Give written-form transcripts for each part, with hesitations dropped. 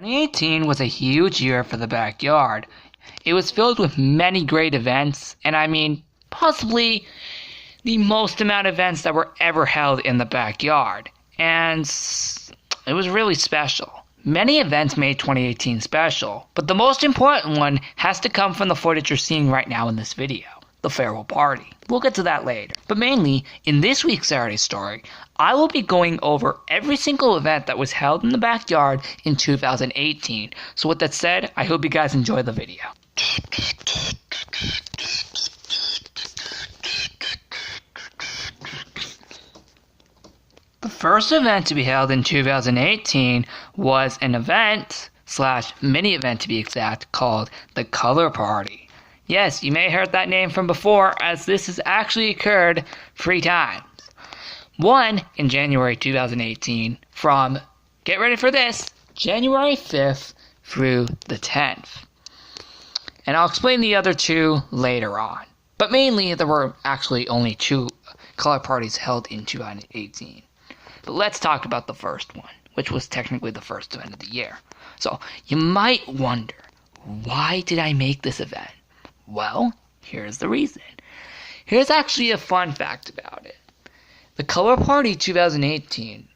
2018 was a huge year for the backyard. It was filled with many great events, and I mean, possibly the most amount of events that were ever held in the backyard. And it was really special. Many events made 2018 special, but the most important one has to come from the footage you're seeing right now in this video, the farewell party. We'll get to that later. But mainly, in this week's Saturday Story, I will be going over every single event that was held in the backyard in 2018. So with that said, I hope you guys enjoy the video. The first event to be held in 2018 was an event / mini event to be exact called the Color Party. Yes, you may have heard that name from before, as this has actually occurred 3 times. One in January 2018 from, get ready for this, January 5th through the 10th. And I'll explain the other 2 later on. But mainly, there were actually only 2 color parties held in 2018. But let's talk about the first one, which was technically the first event of the year. So, you might wonder, why did I make this event? Well, here's the reason. Here's actually a fun fact about it. The Color Party 2018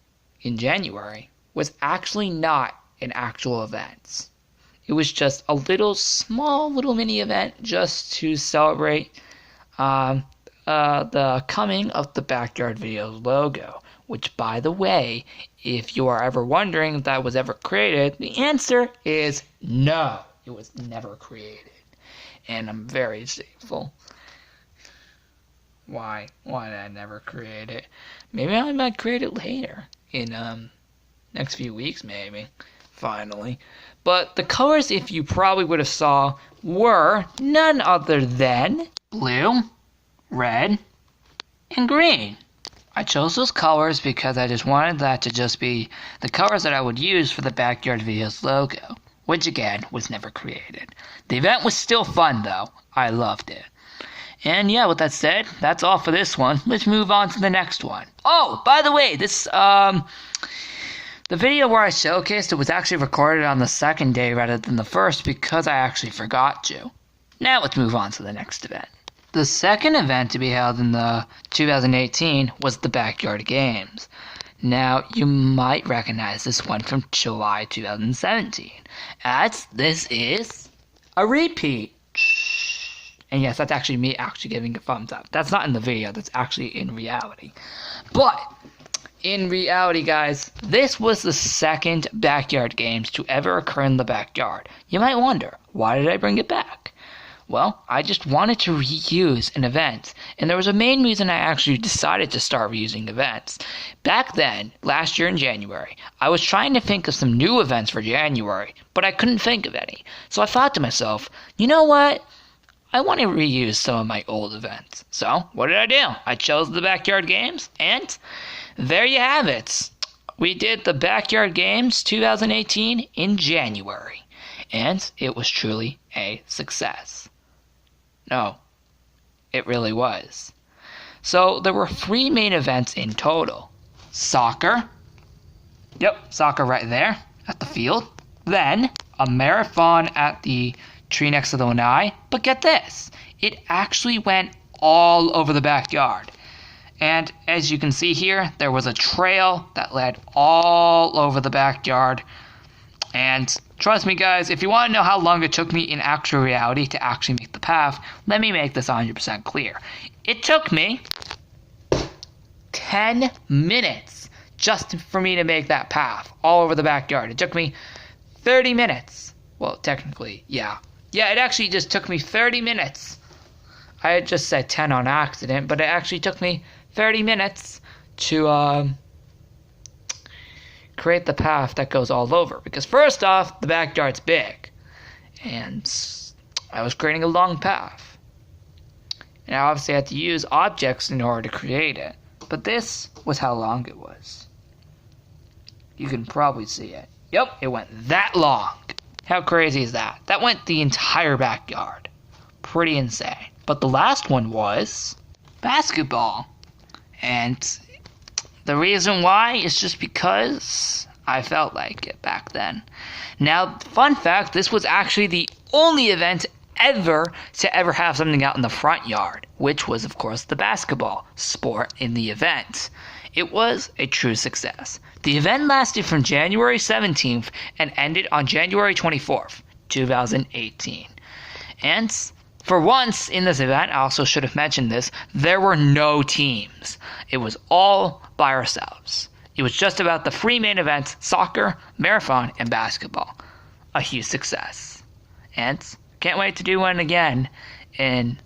in January was actually not an actual event. It was just a small mini event just to celebrate the coming of the Backyard Videos logo. Which, by the way, if you are ever wondering if that was ever created, the answer is no. It was never created. And I'm very thankful. Why did I never create it? Maybe I might create it later. In next few weeks, maybe. Finally. But the colors, if you probably would have saw, were none other than blue, red, and green. I chose those colors because I just wanted that to just be the colors that I would use for the Backyard Videos logo, which again was never created. The event was still fun though. I loved it. And yeah, with that said, that's all for this one. Let's move on to the next one. Oh, by the way, this the video where I showcased it was actually recorded on the second day rather than the first because I actually forgot to. Now let's move on to the next event. The second event to be held in the 2018 was the Backyard Games. Now, you might recognize this one from July 2017, as this is a repeat. And yes, that's actually me giving a thumbs up. That's not in the video, that's actually in reality. But, in reality, guys, this was the second Backyard Games to ever occur in the backyard. You might wonder, why did I bring it back? Well, I just wanted to reuse an event, and there was a main reason I actually decided to start reusing events. Back then, last year in January, I was trying to think of some new events for January, but I couldn't think of any. So I thought to myself, you know what? I want to reuse some of my old events. So, what did I do? I chose the Backyard Games, and there you have it. We did the Backyard Games 2018 in January, and it was truly a success. No, it really was. So there were 3 main events in total. Soccer. Yep, soccer right there at the field. Then a marathon at the tree next to the lanai. But get this, it actually went all over the backyard. And as you can see here, there was a trail that led all over the backyard. And trust me guys, if you want to know how long it took me in actual reality to actually make the path, let me make this 100% clear. It took me 10 minutes just for me to make that path all over the backyard. It took me 30 minutes. Well, technically, yeah. Yeah, it actually just took me 30 minutes. I had just said 10 on accident, but it actually took me 30 minutes to create the path that goes all over. Because first off, the backyard's big. And I was creating a long path. And I obviously had to use objects in order to create it. But this was how long it was. You can probably see it. Yep, it went that long. How crazy is that? That went the entire backyard. Pretty insane. But the last one was basketball. And the reason why is just because I felt like it back then. Now, fun fact, this was actually the only event ever to ever have something out in the front yard, which was, of course, the basketball sport in the event. It was a true success. The event lasted from January 17th and ended on January 24th, 2018. And for once in this event, I also should have mentioned this, there were no teams. It was all by ourselves. It was just about the three main events, soccer, marathon, and basketball. A huge success. And can't wait to do one again in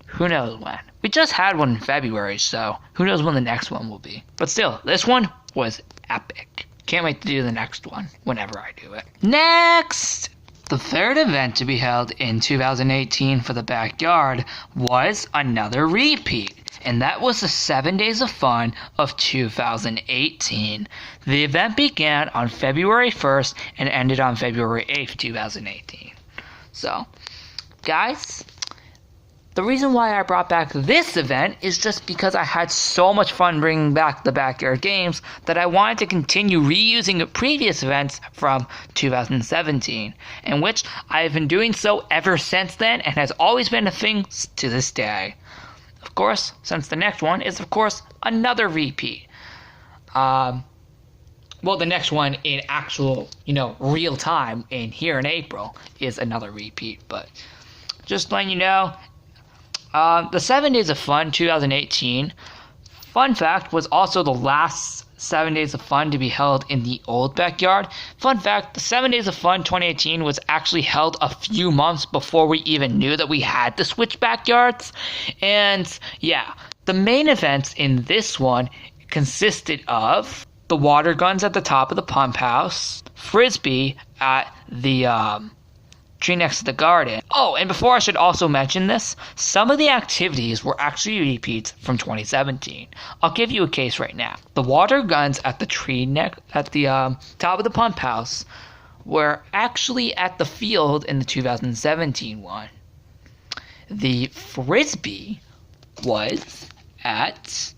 who knows when. We just had one in February, so who knows when the next one will be. But still, this one was epic. Can't wait to do the next one whenever I do it. Next! The third event to be held in 2018 for the backyard was another repeat, and that was the 7 Days of Fun of 2018. The event began on February 1st and ended on February 8th, 2018. So, guys, the reason why I brought back this event is just because I had so much fun bringing back the backyard games that I wanted to continue reusing previous events from 2017, in which I have been doing so ever since then and has always been a thing to this day. Of course, since the next one is, of course, another repeat. Well, the next one in actual, real time here in April is another repeat, but just letting you know, the 7 Days of Fun 2018, fun fact, was also the last 7 Days of Fun to be held in the old backyard. Fun fact, the 7 Days of Fun 2018 was actually held a few months before we even knew that we had to switch backyards. And yeah, the main events in this one consisted of the water guns at the top of the pump house, frisbee at the tree next to the garden. Oh, and before I should also mention this, some of the activities were actually repeats from 2017. I'll give you a case right now. The water guns at the top of the pump house were actually at the field in the 2017 one. The frisbee was at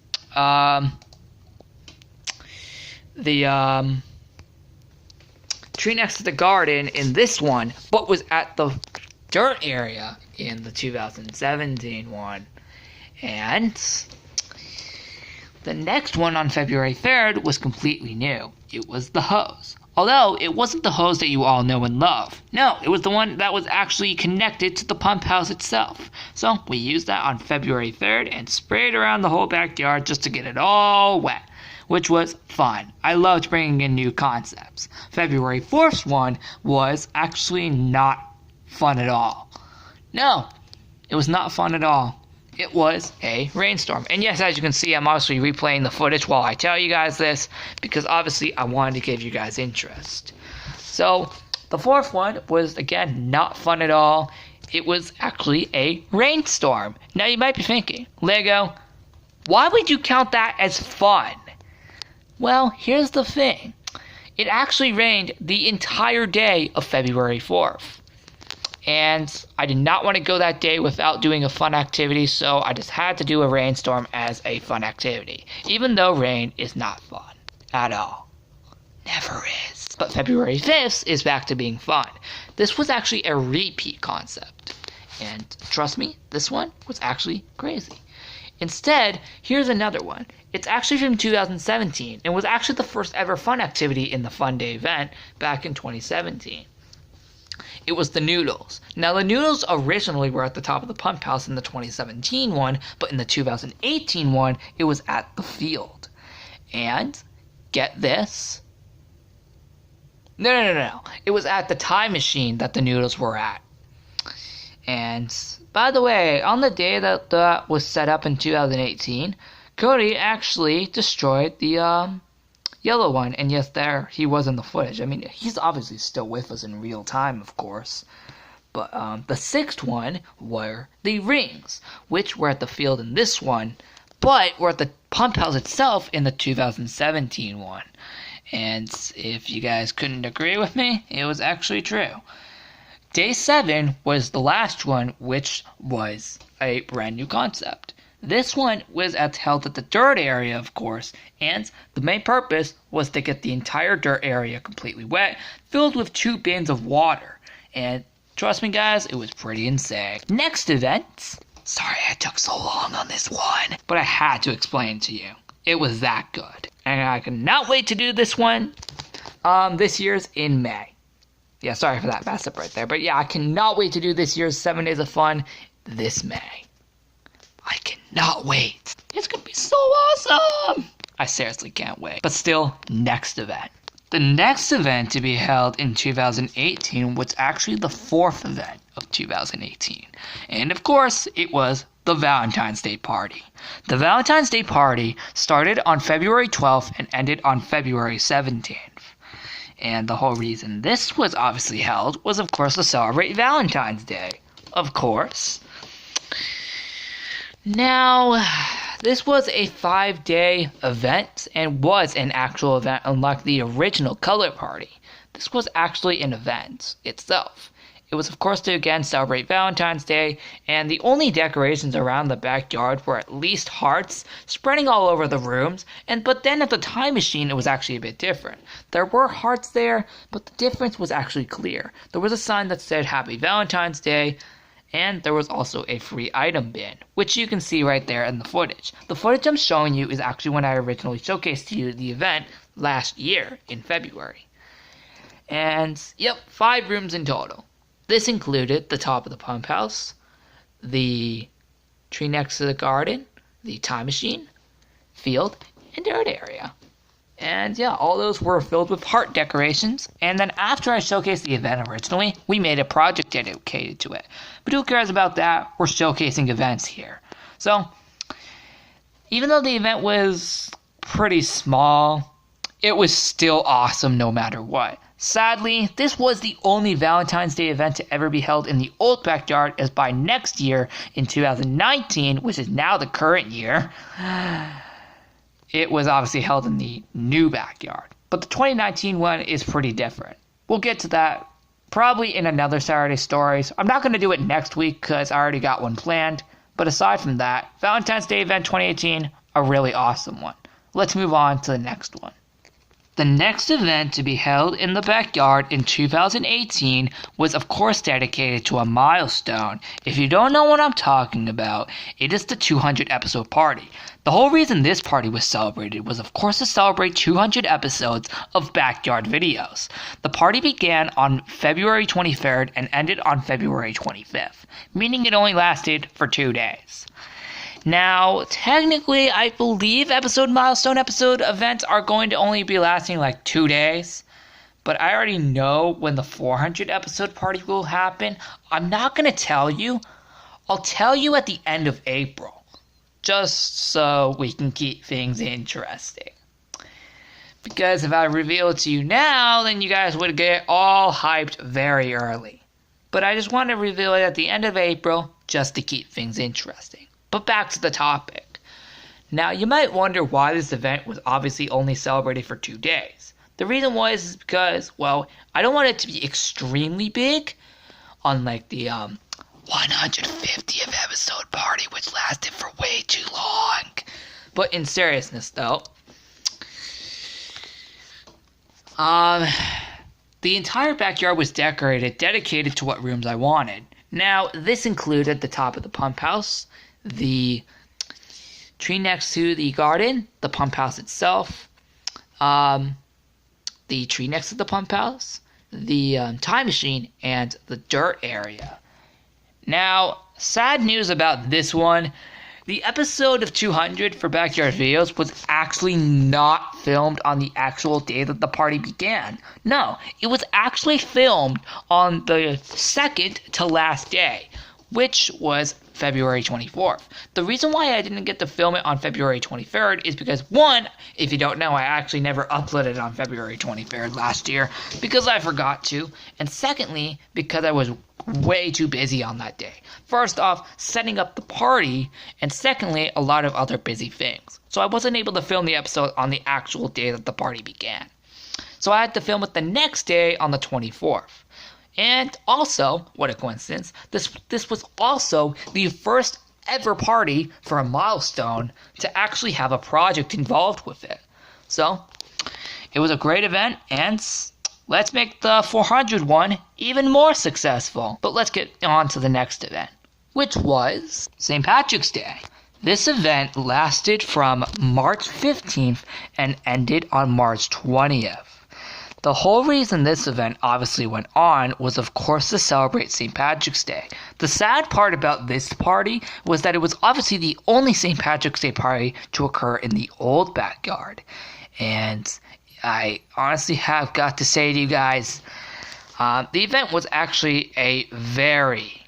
the tree next to the garden in this one, but was at the dirt area in the 2017 one. And the next one on February 3rd was completely new. It was the hose. Although, it wasn't the hose that you all know and love. No, it was the one that was actually connected to the pump house itself. So, we used that on February 3rd and sprayed around the whole backyard just to get it all wet, which was fun. I loved bringing in new concepts. February 4th one was actually not fun at all. No, it was not fun at all. It was a rainstorm. And yes, as you can see, I'm obviously replaying the footage while I tell you guys this, because obviously I wanted to give you guys interest. So, the fourth one was, again, not fun at all. It was actually a rainstorm. Now you might be thinking, Lego, why would you count that as fun? Well, here's the thing. It actually rained the entire day of February 4th. And I did not want to go that day without doing a fun activity, so I just had to do a rainstorm as a fun activity. Even though rain is not fun at all. Never is. But February 5th is back to being fun. This was actually a repeat concept. And trust me, this one was actually crazy. Instead, here's another one. It's actually from 2017 and was actually the first ever fun activity in the Fun Day event back in 2017. It was the noodles. Now, the noodles originally were at the top of the pump house in the 2017 one, but in the 2018 one, it was at the field. And, get this. No. It was at the time machine that the noodles were at. And, by the way, on the day that that was set up in 2018, Cody actually destroyed the yellow one. And yes, there he was in the footage. I mean, he's obviously still with us in real time, of course. But the sixth one were the rings, which were at the field in this one, but were at the pump house itself in the 2017 one. And if you guys couldn't agree with me, it was actually true. Day 7 was the last one, which was a brand new concept. This one was held at the dirt area, of course, and the main purpose was to get the entire dirt area completely wet, filled with 2 bins of water. And trust me guys, it was pretty insane. Next event. Sorry I took so long on this one, but I had to explain to you. It was that good. And I cannot wait to do this one. This year's in May. Yeah, sorry for that mess up right there. But yeah, I cannot wait to do this year's 7 Days of Fun this May. I cannot wait. It's gonna be so awesome. I seriously can't wait. But still, next event. The next event to be held in 2018 was actually the 4th event of 2018. And of course, it was the Valentine's Day Party. The Valentine's Day Party started on February 12th and ended on February 17th. And the whole reason this was obviously held was, of course, to celebrate Valentine's Day. Of course. Now, this was a 5-day event and was an actual event, unlike the original color party. This was actually an event itself. It was, of course, to again celebrate Valentine's Day, and the only decorations around the backyard were at least hearts spreading all over the rooms, but then at the time machine it was actually a bit different. There were hearts there, but the difference was actually clear. There was a sign that said Happy Valentine's Day, and there was also a free item bin, which you can see right there in the footage. The footage I'm showing you is actually when I originally showcased to you the event last year in February. And, yep, 5 rooms in total. This included the top of the pump house, the tree next to the garden, the time machine, field, and dirt area. And yeah, all those were filled with heart decorations. And then after I showcased the event originally, we made a project dedicated to it. But who cares about that? We're showcasing events here. So, even though the event was pretty small, it was still awesome no matter what. Sadly, this was the only Valentine's Day event to ever be held in the old backyard, as by next year, in 2019, which is now the current year, it was obviously held in the new backyard. But the 2019 one is pretty different. We'll get to that probably in another Saturday Stories. I'm not going to do it next week because I already got one planned. But aside from that, Valentine's Day event 2018, a really awesome one. Let's move on to the next one. The next event to be held in the backyard in 2018 was of course dedicated to a milestone. If you don't know what I'm talking about, it is the 200 episode party. The whole reason this party was celebrated was of course to celebrate 200 episodes of backyard videos. The party began on February 23rd and ended on February 25th, meaning it only lasted for 2 days. Now, technically, I believe milestone episode events are going to only be lasting like 2 days. But I already know when the 400 episode party will happen. I'm not going to tell you. I'll tell you at the end of April. Just so we can keep things interesting. Because if I reveal it to you now, then you guys would get all hyped very early. But I just want to reveal it at the end of April just to keep things interesting. But back to the topic. Now, you might wonder why this event was obviously only celebrated for 2 days. The reason was because, well, I don't want it to be extremely big, unlike the 150th episode party, which lasted for way too long. But in seriousness, though, the entire backyard was dedicated to what rooms I wanted. Now, this included the top of the pump house, the tree next to the garden, the pump house itself, the tree next to the pump house, the time machine, and the dirt area. Now, sad news about this one. The episode of 200 for Backyard Videos was actually not filmed on the actual day that the party began. No, it was actually filmed on the second to last day, which was February 24th. The reason why I didn't get to film it on February 23rd is because, one, if you don't know, I actually never uploaded it on February 23rd last year because I forgot to, and secondly, because I was way too busy on that day. First off, setting up the party, and secondly, a lot of other busy things. So I wasn't able to film the episode on the actual day that the party began. So I had to film it the next day on the 24th. And also, what a coincidence, this was also the first ever party for a milestone to actually have a project involved with it. So, it was a great event, and let's make the 400 one even more successful. But let's get on to the next event, which was St. Patrick's Day. This event lasted from March 15th and ended on March 20th. The whole reason this event obviously went on was, of course, to celebrate St. Patrick's Day. The sad part about this party was that it was obviously the only St. Patrick's Day party to occur in the old backyard. And I honestly have got to say to you guys, the event was actually a very,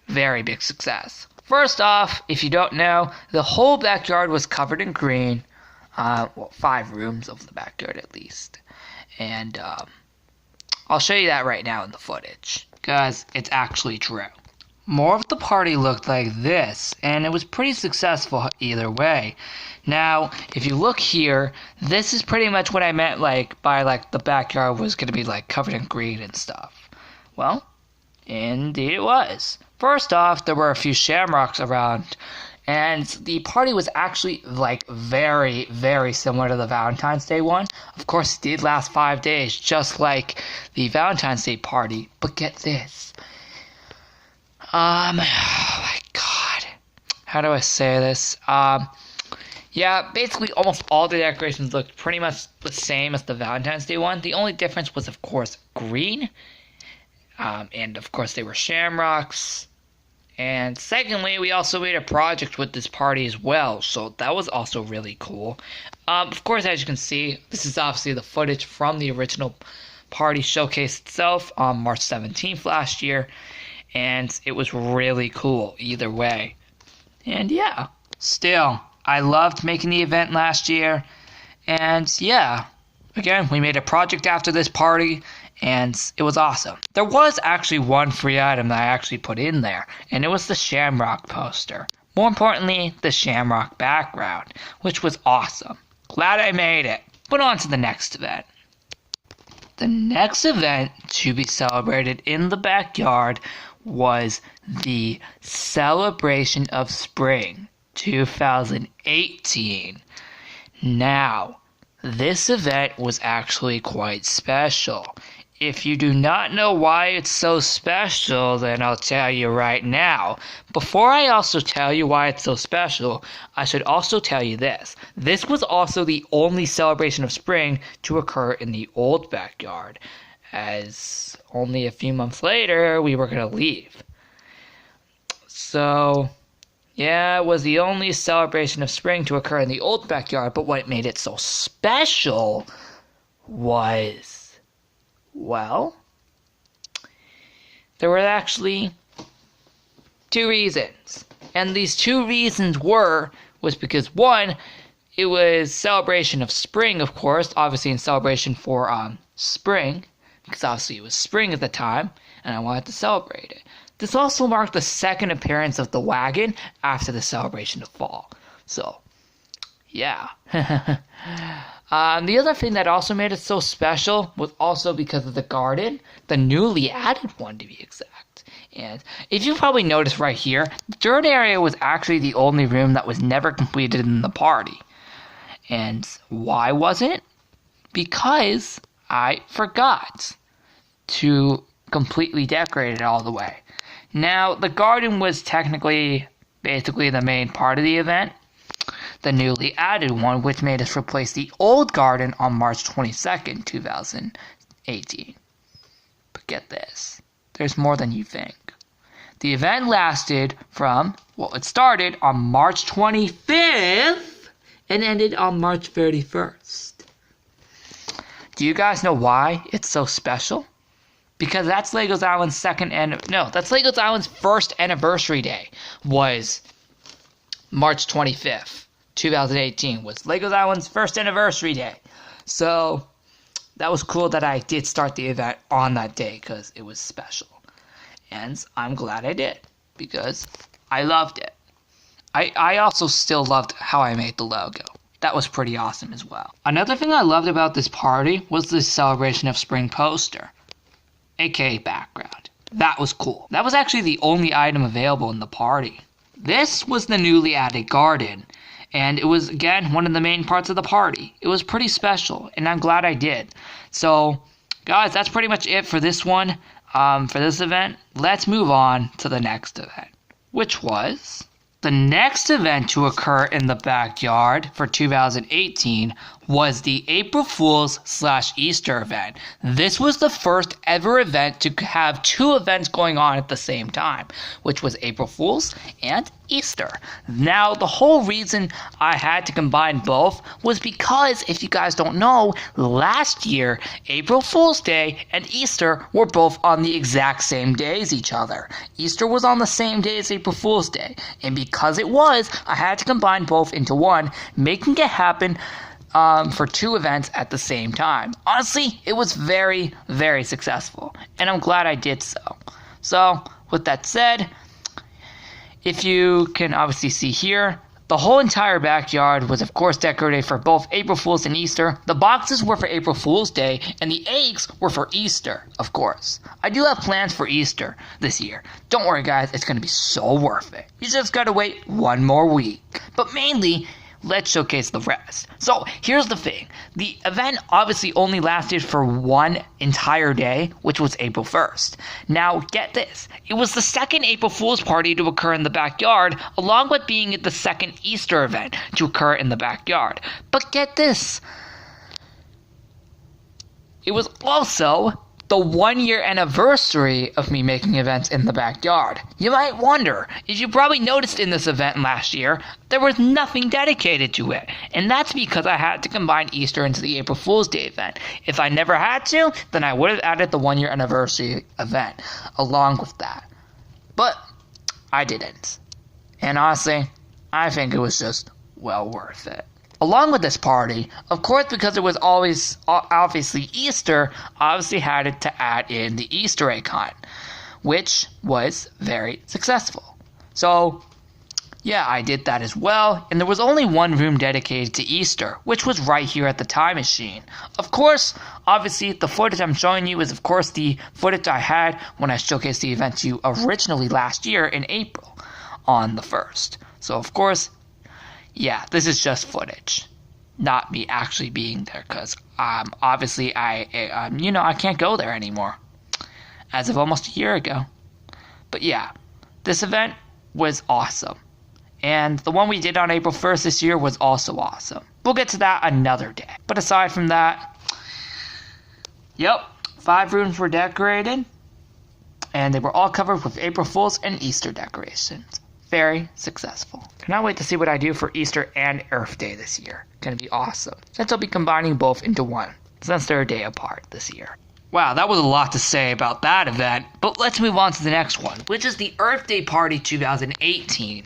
very big success. First off, if you don't know, the whole backyard was covered in green. 5 rooms of the backyard at least. And I'll show you that right now in the footage, because it's actually true. More of the party looked like this, and it was pretty successful either way. Now, if you look here, this is pretty much what I meant by the backyard was going to be covered in green and stuff. Well, indeed it was. First off, there were a few shamrocks around, and the party was actually very, very similar to the Valentine's Day one. Of course, it did last 5 days, just like the Valentine's Day party. But get this. Oh my god. How do I say this? Yeah, basically almost all the decorations looked pretty much the same as the Valentine's Day one. The only difference was, of course, green. And of course they were shamrocks. And secondly, we also made a project with this party as well, so that was also really cool. Of course, as you can see, this is obviously the footage from the original party showcase itself on March 17th last year, and it was really cool either way. And yeah, still, I loved making the event last year, and yeah, again, we made a project after this party, and it was awesome. There was actually one free item that I actually put in there, and it was the Shamrock poster. More importantly, the Shamrock background, which was awesome. Glad I made it. But on to the next event. The next event to be celebrated in the backyard was the Celebration of Spring 2018. Now, this event was actually quite special. If you do not know why it's so special, then I'll tell you right now. Before I also tell you why it's so special, I should also tell you this. This was also the only celebration of spring to occur in the old backyard, as only a few months later we were going to leave. So, yeah, it was the only celebration of spring to occur in the old backyard, but what made it so special was, well, there were actually 2 reasons. And these 2 reasons was because, one, it was celebration of spring, of course, obviously in celebration for spring, because obviously it was spring at the time, and I wanted to celebrate it. This also marked the second appearance of the wagon after the celebration of fall. So, yeah. The other thing that also made it so special was also because of the garden, the newly added one to be exact. And if you probably noticed right here, the dirt area was actually the only room that was never completed in the party. And why wasn't it? Because I forgot to completely decorate it all the way. Now, the garden was technically basically the main part of the event. The newly added one, which made us replace the old garden on March 22nd, 2018. But get this, there's more than you think. The event lasted from, well, it started on March 25th and ended on March 31st. Do you guys know why it's so special? Because that's Legos Island's that's Legos Island's first anniversary day was March 25th. 2018 was Legos Island's first anniversary day. So that was cool that I did start the event on that day because it was special. And I'm glad I did because I loved it. I also still loved how I made the logo. That was pretty awesome as well. Another thing I loved about this party was the Celebration of Spring poster, aka background. That was cool. That was actually the only item available in the party. This was the newly added garden, and it was, again, one of the main parts of the party. It was pretty special, and I'm glad I did. So, guys, that's pretty much it for this one, for this event. Let's move on to the next event, which was... The next event to occur in the backyard for 2018 was the April Fool's / Easter event. This was the first ever event to have two events going on at the same time, which was April Fool's and Easter. Now, the whole reason I had to combine both was because, if you guys don't know, last year, April Fool's Day and Easter were both on the exact same day as each other. Easter was on the same day as April Fool's Day, and because it was, I had to combine both into one, making it happen for two events at the same time. Honestly, it was very, very successful, and I'm glad I did so. So, with that said, if you can obviously see here, the whole entire backyard was of course decorated for both April Fool's and Easter. The boxes were for April Fool's Day, and the eggs were for Easter, of course. I do have plans for Easter this year. Don't worry guys, it's going to be so worth it. You just gotta wait one more week. But mainly, let's showcase the rest. So, here's the thing. The event obviously only lasted for one entire day, which was April 1st. Now, get this. It was the second April Fool's party to occur in the backyard, along with being the second Easter event to occur in the backyard. But get this. It was also the 1-year anniversary of me making events in the backyard. You might wonder, as you probably noticed in this event last year, there was nothing dedicated to it. And that's because I had to combine Easter into the April Fool's Day event. If I never had to, then I would have added the 1-year anniversary event along with that. But I didn't. And honestly, I think it was just well worth it. Along with this party, of course, because it was always obviously Easter, obviously had to add in the Easter egg hunt, which was very successful. So, yeah, I did that as well, and there was only one room dedicated to Easter, which was right here at the time machine. Of course, obviously, the footage I'm showing you is, of course, the footage I had when I showcased the event to you originally last year in April on the 1st. So, of course, yeah, this is just footage, not me actually being there, because obviously I can't go there anymore, as of almost a year ago. But yeah, this event was awesome, and the one we did on April 1st this year was also awesome. We'll get to that another day. But aside from that, yep, 5 rooms were decorated, and they were all covered with April Fool's and Easter decorations. Very successful. Cannot wait to see what I do for Easter and Earth Day this year. Gonna be awesome, since I'll be combining both into one, since they're a day apart this year. Wow, that was a lot to say about that event, but let's move on to the next one, which is the Earth Day Party 2018.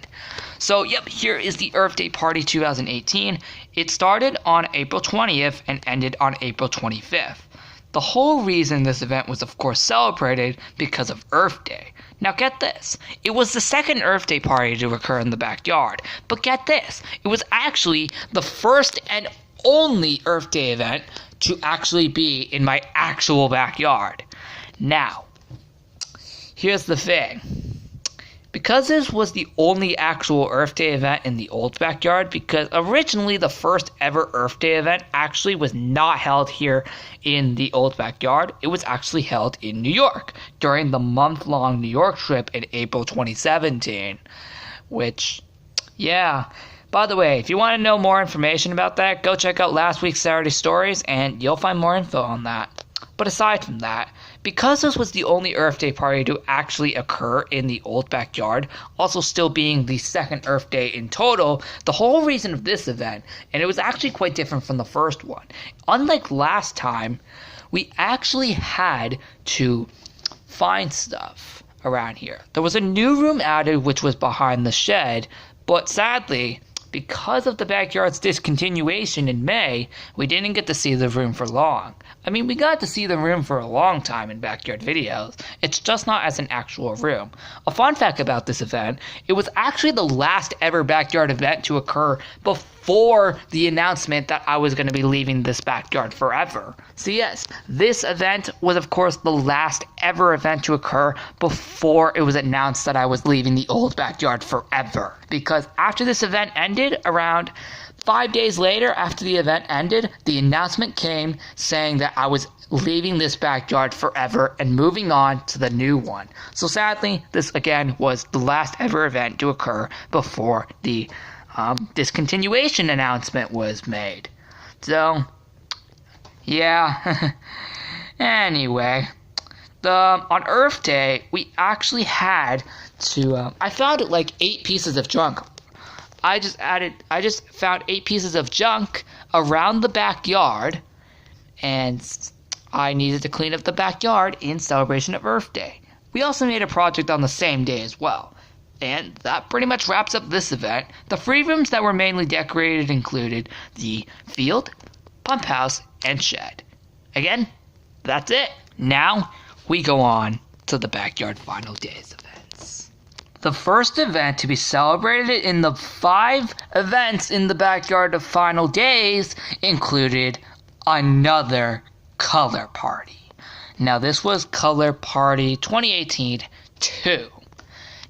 So, yep, here is the Earth Day Party 2018. It started on April 20th and ended on April 25th. The whole reason this event was, of course, celebrated because of Earth Day. Now get this, it was the second Earth Day party to occur in the backyard, but get this, it was actually the first and only Earth Day event to actually be in my actual backyard. Now, here's the thing. Because this was the only actual Earth Day event in the old backyard, because originally the first ever Earth Day event actually was not held here in the old backyard. It was actually held in New York during the month-long New York trip in April 2017. Which, yeah. By the way, if you want to know more information about that, go check out last week's Saturday Stories and you'll find more info on that. But aside from that, because this was the only Earth Day party to actually occur in the old backyard, also still being the second Earth Day in total, the whole reason of this event, and it was actually quite different from the first one, unlike last time, we actually had to find stuff around here. There was a new room added which was behind the shed, but sadly, because of the backyard's discontinuation in May, we didn't get to see the room for long. I mean, we got to see the room for a long time in backyard videos. It's just not as an actual room. A fun fact about this event, it was actually the last ever backyard event to occur before before the announcement that I was going to be leaving this backyard forever. So yes, this event was of course the last ever event to occur before it was announced that I was leaving the old backyard forever. Because after this event ended, around 5 days later after the event ended, the announcement came saying that I was leaving this backyard forever and moving on to the new one. So sadly, this again was the last ever event to occur before the discontinuation announcement was made. So, yeah. Anyway, on Earth Day, we actually had to, I found like 8 pieces of junk. I just found 8 pieces of junk around the backyard, and I needed to clean up the backyard in celebration of Earth Day. We also made a project on the same day as well. And that pretty much wraps up this event. The free rooms that were mainly decorated included the field, pump house, and shed. Again, that's it. Now, we go on to the backyard final days events. The first event to be celebrated in the 5 events in the backyard of final days included another color party. Now, this was Color Party 2018-2.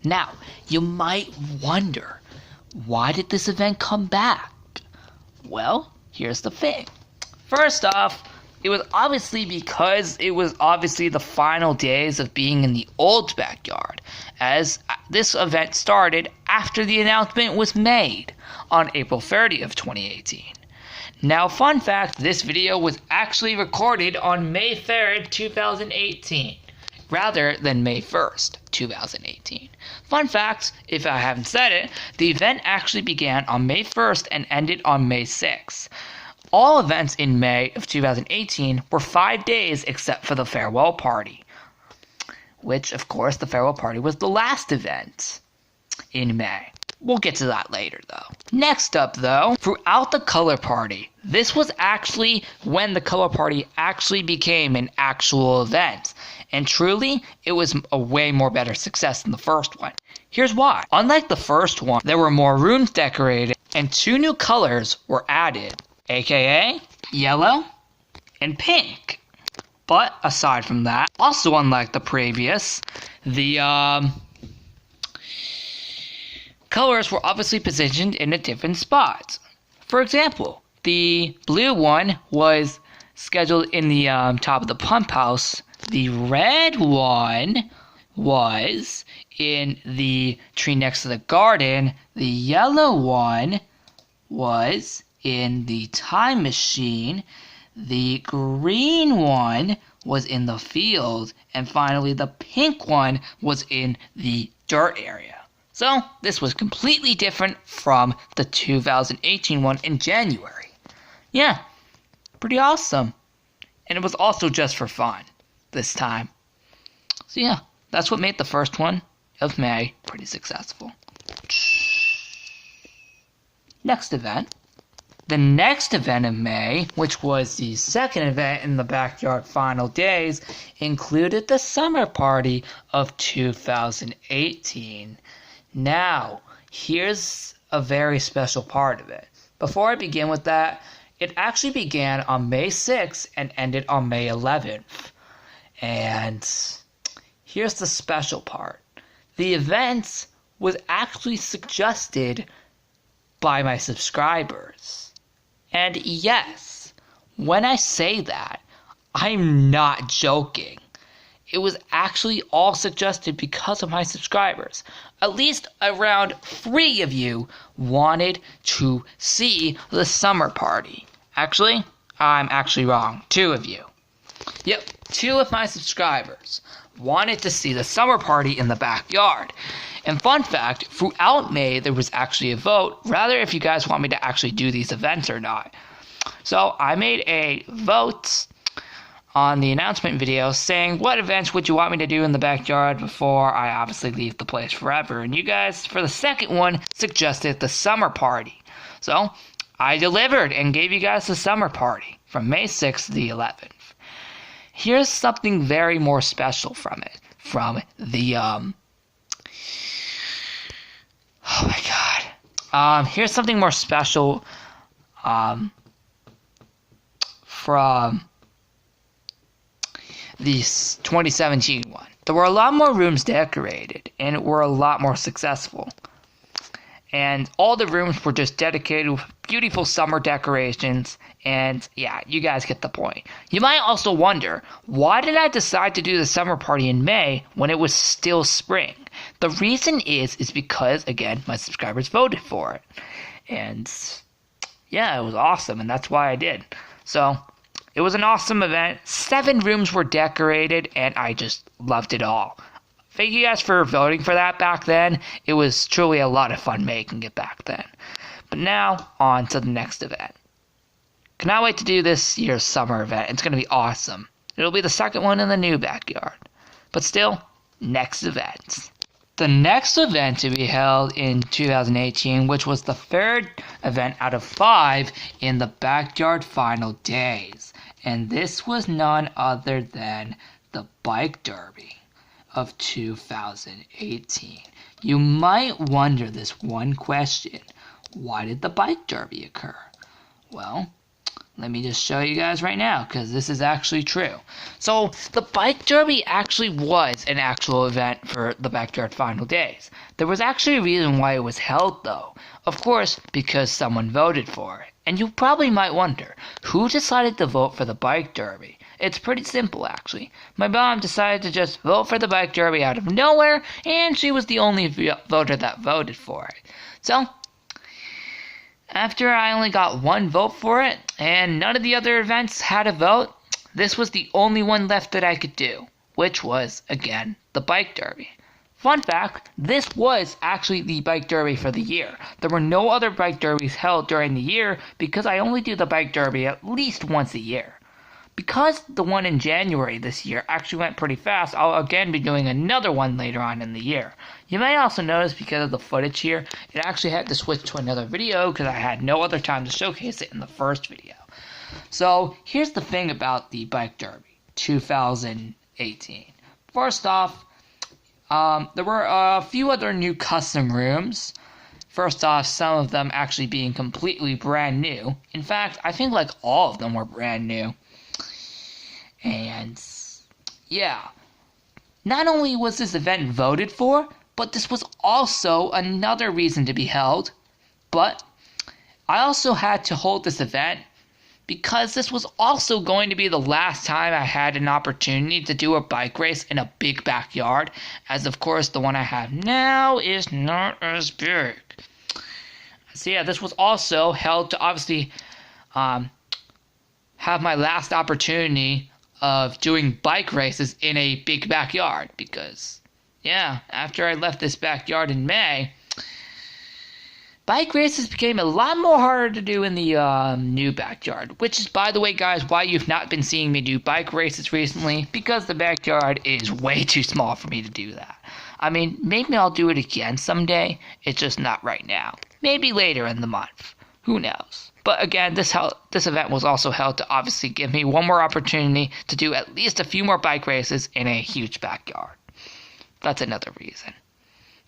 Now, you might wonder, why did this event come back? Well, here's the thing. First off, it was obviously because it was obviously the final days of being in the old backyard, as this event started after the announcement was made on April 30th of 2018. Now, fun fact, this video was actually recorded on May 3rd, 2018, rather than May 1st, 2018. Fun fact, if I haven't said it, the event actually began on May 1st and ended on May 6th. All events in May of 2018 were 5 days except for the farewell party, which, of course, the farewell party was the last event in May. We'll get to that later, though. Next up, though, throughout the color party, this was actually when the color party actually became an actual event. And truly, it was a way more better success than the first one. Here's why. Unlike the first one, there were more rooms decorated and 2 new colors were added, aka yellow and pink. But aside from that, also unlike the previous, the colors were obviously positioned in a different spot. For example, the blue one was scheduled in the top of the pump house. The red one was in the tree next to the garden. The yellow one was in the time machine. The green one was in the field. And finally, the pink one was in the dirt area. So, this was completely different from the 2018 one in January. Yeah, pretty awesome. And it was also just for fun this time. So yeah, that's what made the first one of May pretty successful. Next event. The next event in May, which was the second event in the backyard final days, included the summer party of 2018. Now, here's a very special part of it. Before I begin with that, it actually began on May 6th and ended on May 11th. And here's the special part. The event was actually suggested by my subscribers. And yes, when I say that, I'm not joking. It was actually all suggested because of my subscribers. At least around 3 of you wanted to see the summer party. Actually, I'm actually wrong. 2 of you. Yep, 2 of my subscribers wanted to see the summer party in the backyard. And fun fact, throughout May there was actually a vote, rather if you guys want me to actually do these events or not. So I made a vote on the announcement video saying what events would you want me to do in the backyard before I obviously leave the place forever. And you guys, for the second one, suggested the summer party. So I delivered and gave you guys the summer party from May 6th to the 11th. Here's something very more special from it. From the, oh my god. Here's something more special from the 2017 one. There were a lot more rooms decorated, and it were a lot more successful. And all the rooms were just dedicated with beautiful summer decorations, and yeah, you guys get the point. You might also wonder, why did I decide to do the summer party in May when it was still spring? The reason is because, again, my subscribers voted for it. And yeah, it was awesome, and that's why I did. So, it was an awesome event. 7 rooms were decorated, and I just loved it all. Thank you guys for voting for that back then. It was truly a lot of fun making it back then. But now, on to the next event. Cannot wait to do this year's summer event. It's going to be awesome. It'll be the second one in the new backyard. But still, next event. The next event to be held in 2018, which was the 3rd event out of 5 in the Backyard Final Days. And this was none other than the Bike Derby of 2018. You might wonder this one question: why did the Bike Derby occur? Well, let me just show you guys right now, because this is actually true. So, the Bike Derby actually was an actual event for the Backyard Final Days. There was actually a reason why it was held, though. Of course, because someone voted for it. And you probably might wonder, who decided to vote for the Bike Derby? It's pretty simple, actually. My mom decided to just vote for the Bike Derby out of nowhere, and she was the only voter that voted for it. So, after I only got 1 vote for it, and none of the other events had a vote, this was the only one left that I could do, which was, again, the Bike Derby. Fun fact, this was actually the Bike Derby for the year. There were no other Bike Derbies held during the year because I only do the Bike Derby at least once a year. Because the one in January this year actually went pretty fast, I'll again be doing another one later on in the year. You may also notice, because of the footage here, it actually had to switch to another video because I had no other time to showcase it in the first video. So, here's the thing about the Bike Derby 2018. First off, there were a few other new custom rooms. First off, some of them actually being completely brand new. In fact, I think like all of them were brand new. And yeah, not only was this event voted for, but this was also another reason to be held. But I also had to hold this event because this was also going to be the last time I had an opportunity to do a bike race in a big backyard, as of course the one I have now is not as big. So yeah, this was also held to obviously have my last opportunity of doing bike races in a big backyard, because yeah, after I left this backyard in May, bike races became a lot more harder to do in the new backyard, which is, by the way, guys, why you've not been seeing me do bike races recently, because the backyard is way too small for me to do that. I mean, maybe I'll do it again someday, it's just not right now. Maybe later in the month. Who knows? But again, this event was also held to obviously give me one more opportunity to do at least a few more bike races in a huge backyard. That's another reason.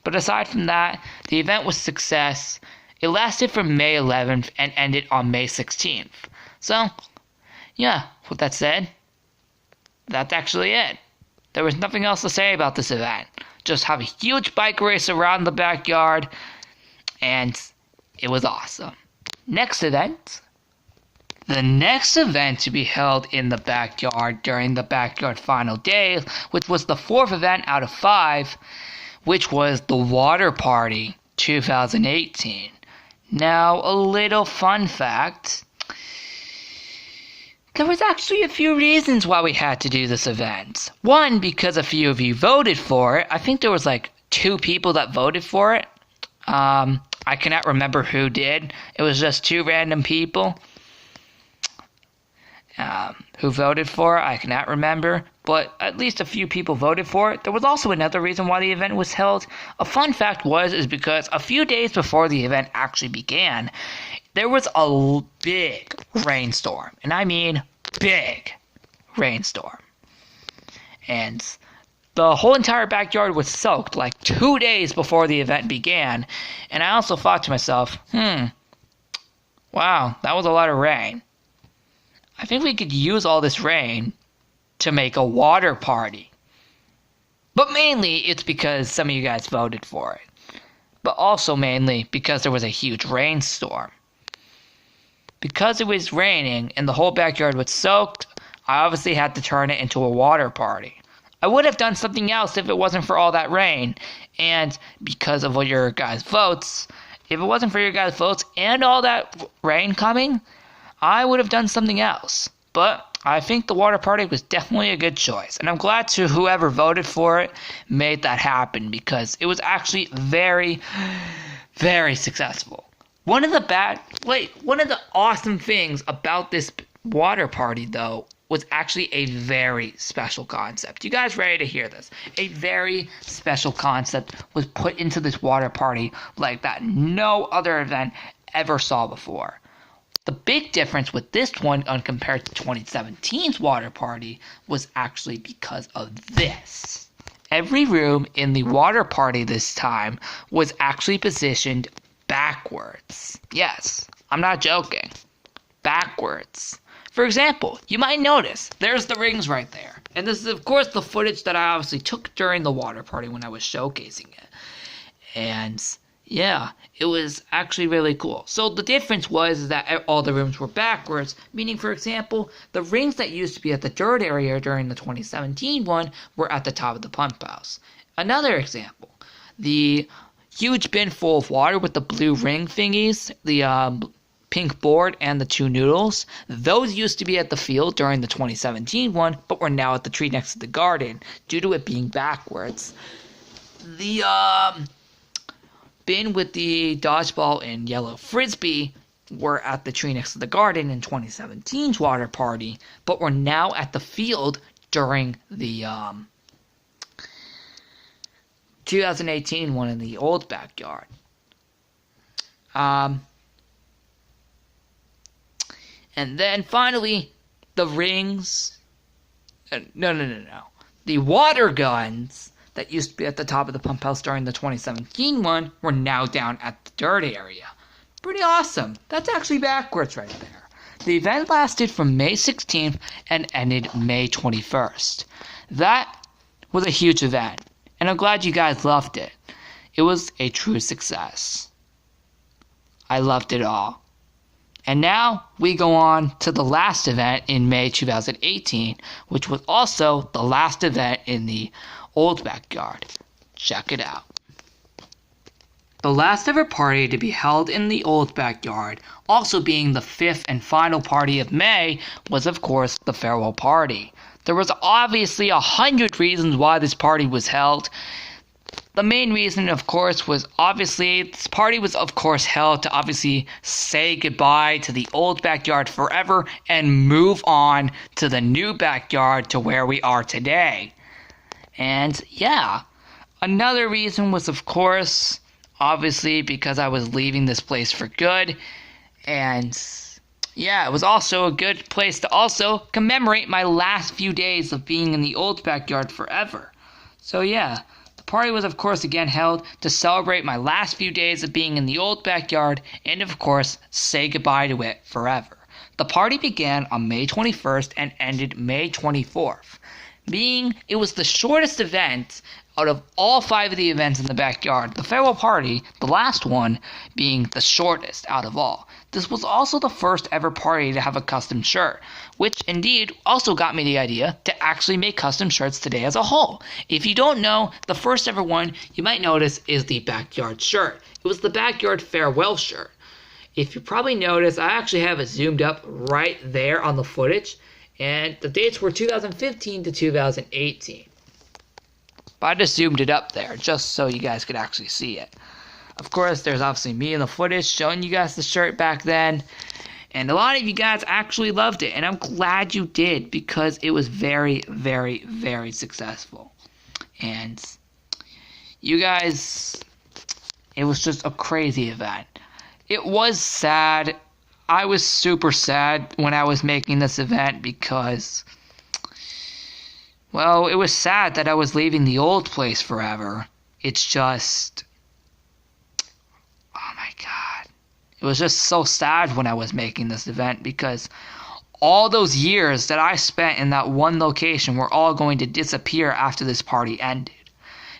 But aside from that, the event was a success. It lasted from May 11th and ended on May 16th. So, yeah, with that said, that's actually it. There was nothing else to say about this event. Just have a huge bike race around the backyard, and it was awesome. Next event. The next event to be held in the backyard during the Backyard Final Days, which was the 4th event out of 5, which was the Water Party 2018. Now, a little fun fact. There was actually a few reasons why we had to do this event. One, because a few of you voted for it. I think there was like 2 people that voted for it. I cannot remember who did. It was just 2 random people who voted for it. I cannot remember, but at least a few people voted for it. There was also another reason why the event was held. A fun fact is because a few days before the event actually began, there was a big rainstorm, and I mean big rainstorm. And the whole entire backyard was soaked like 2 days before the event began, and I also thought to myself, Wow, that was a lot of rain. I think we could use all this rain to make a water party. But mainly, it's because some of you guys voted for it. But also mainly because there was a huge rainstorm. Because it was raining and the whole backyard was soaked, I obviously had to turn it into a water party. I would have done something else if it wasn't for all that rain. And because of all your guys' votes, if it wasn't for your guys' votes and all that rain coming, I would have done something else. But I think the water party was definitely a good choice. And I'm glad to whoever voted for it made that happen because it was actually very, very successful. One of the awesome things about this water party, though, was actually a very special concept. You guys ready to hear this? A very special concept was put into this water party like that no other event ever saw before. The big difference with this one compared to 2017's water party was actually because of this. Every room in the water party this time was actually positioned backwards. Yes, I'm not joking. Backwards. For example, you might notice there's the rings right there. And this is, of course, the footage that I obviously took during the water party when I was showcasing it. And yeah, it was actually really cool. So the difference was that all the rooms were backwards, meaning, for example, the rings that used to be at the dirt area during the 2017 one were at the top of the pump house. Another example, the huge bin full of water with the blue ring thingies, the pink board and the two noodles, those used to be at the field during the 2017 one, but were now at the tree next to the garden due to it being backwards. The bin with the dodgeball and yellow frisbee were at the tree next to the garden in 2017's water party, but were now at the field during the 2018 one in the old backyard. And then finally, the rings. No. The water guns that used to be at the top of the pump house during the 2017 one were now down at the dirt area. Pretty awesome. That's actually backwards right there. The event lasted from May 16th and ended May 21st. That was a huge event, and I'm glad you guys loved it. It was a true success. I loved it all. And now we go on to the last event in May 2018, which was also the last event in the old backyard. Check it out. The last ever party to be held in the old backyard, also being the fifth and final party of May, was of course the farewell party. There was obviously 100 reasons why this party was held. The main reason, of course, was obviously this party was, of course, held to obviously say goodbye to the old backyard forever and move on to the new backyard to where we are today. And yeah, another reason was, of course, obviously because I was leaving this place for good. And yeah, it was also a good place to also commemorate my last few days of being in the old backyard forever. So yeah. The party was, of course, again held to celebrate my last few days of being in the old backyard and, of course, say goodbye to it forever. The party began on May 21st and ended May 24th, being it was the shortest event out of all 5 of the events in the backyard. The farewell party, the last one, being the shortest out of all. This was also the first ever party to have a custom shirt, which indeed also got me the idea to actually make custom shirts today as a whole. If you don't know, the first ever one you might notice is the backyard shirt. It was the backyard farewell shirt. If you probably noticed, I actually have it zoomed up right there on the footage, and the dates were 2015 to 2018. But I just zoomed it up there just so you guys could actually see it. Of course, there's obviously me in the footage showing you guys the shirt back then. And a lot of you guys actually loved it. And I'm glad you did because it was very, very, very successful. And you guys, it was just a crazy event. It was sad. I was super sad when I was making this event because, well, it was sad that I was leaving the old place forever. It's just, oh my God. It was just so sad when I was making this event because all those years that I spent in that one location were all going to disappear after this party ended.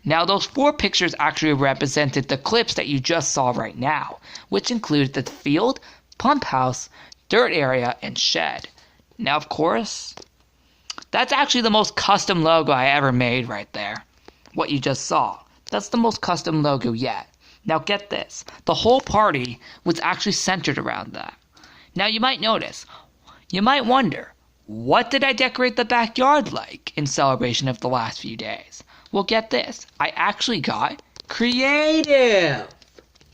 Now, those 4 pictures actually represented the clips that you just saw right now, which included the field, pump house, dirt area, and shed. Now, of course, that's actually the most custom logo I ever made right there. What you just saw. That's the most custom logo yet. Now get this. The whole party was actually centered around that. Now you might notice, you might wonder, what did I decorate the backyard like in celebration of the last few days? Well, get this. I actually got creative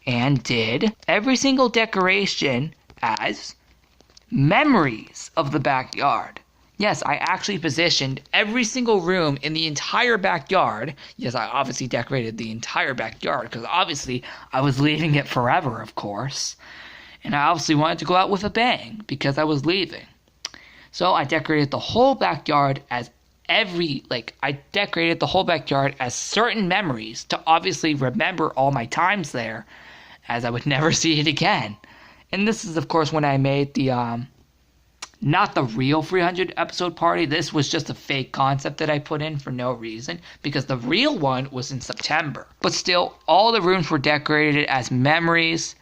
and did every single decoration as memories of the backyard. Yes, I actually positioned every single room in the entire backyard. Yes, I obviously decorated the entire backyard because obviously I was leaving it forever, of course. And I obviously wanted to go out with a bang because I was leaving. So I decorated the whole backyard as certain memories to obviously remember all my times there as I would never see it again. And this is, of course, when I made the, not the real 300 episode party. This was just a fake concept that I put in for no reason because the real one was in September. But still, all the rooms were decorated as memories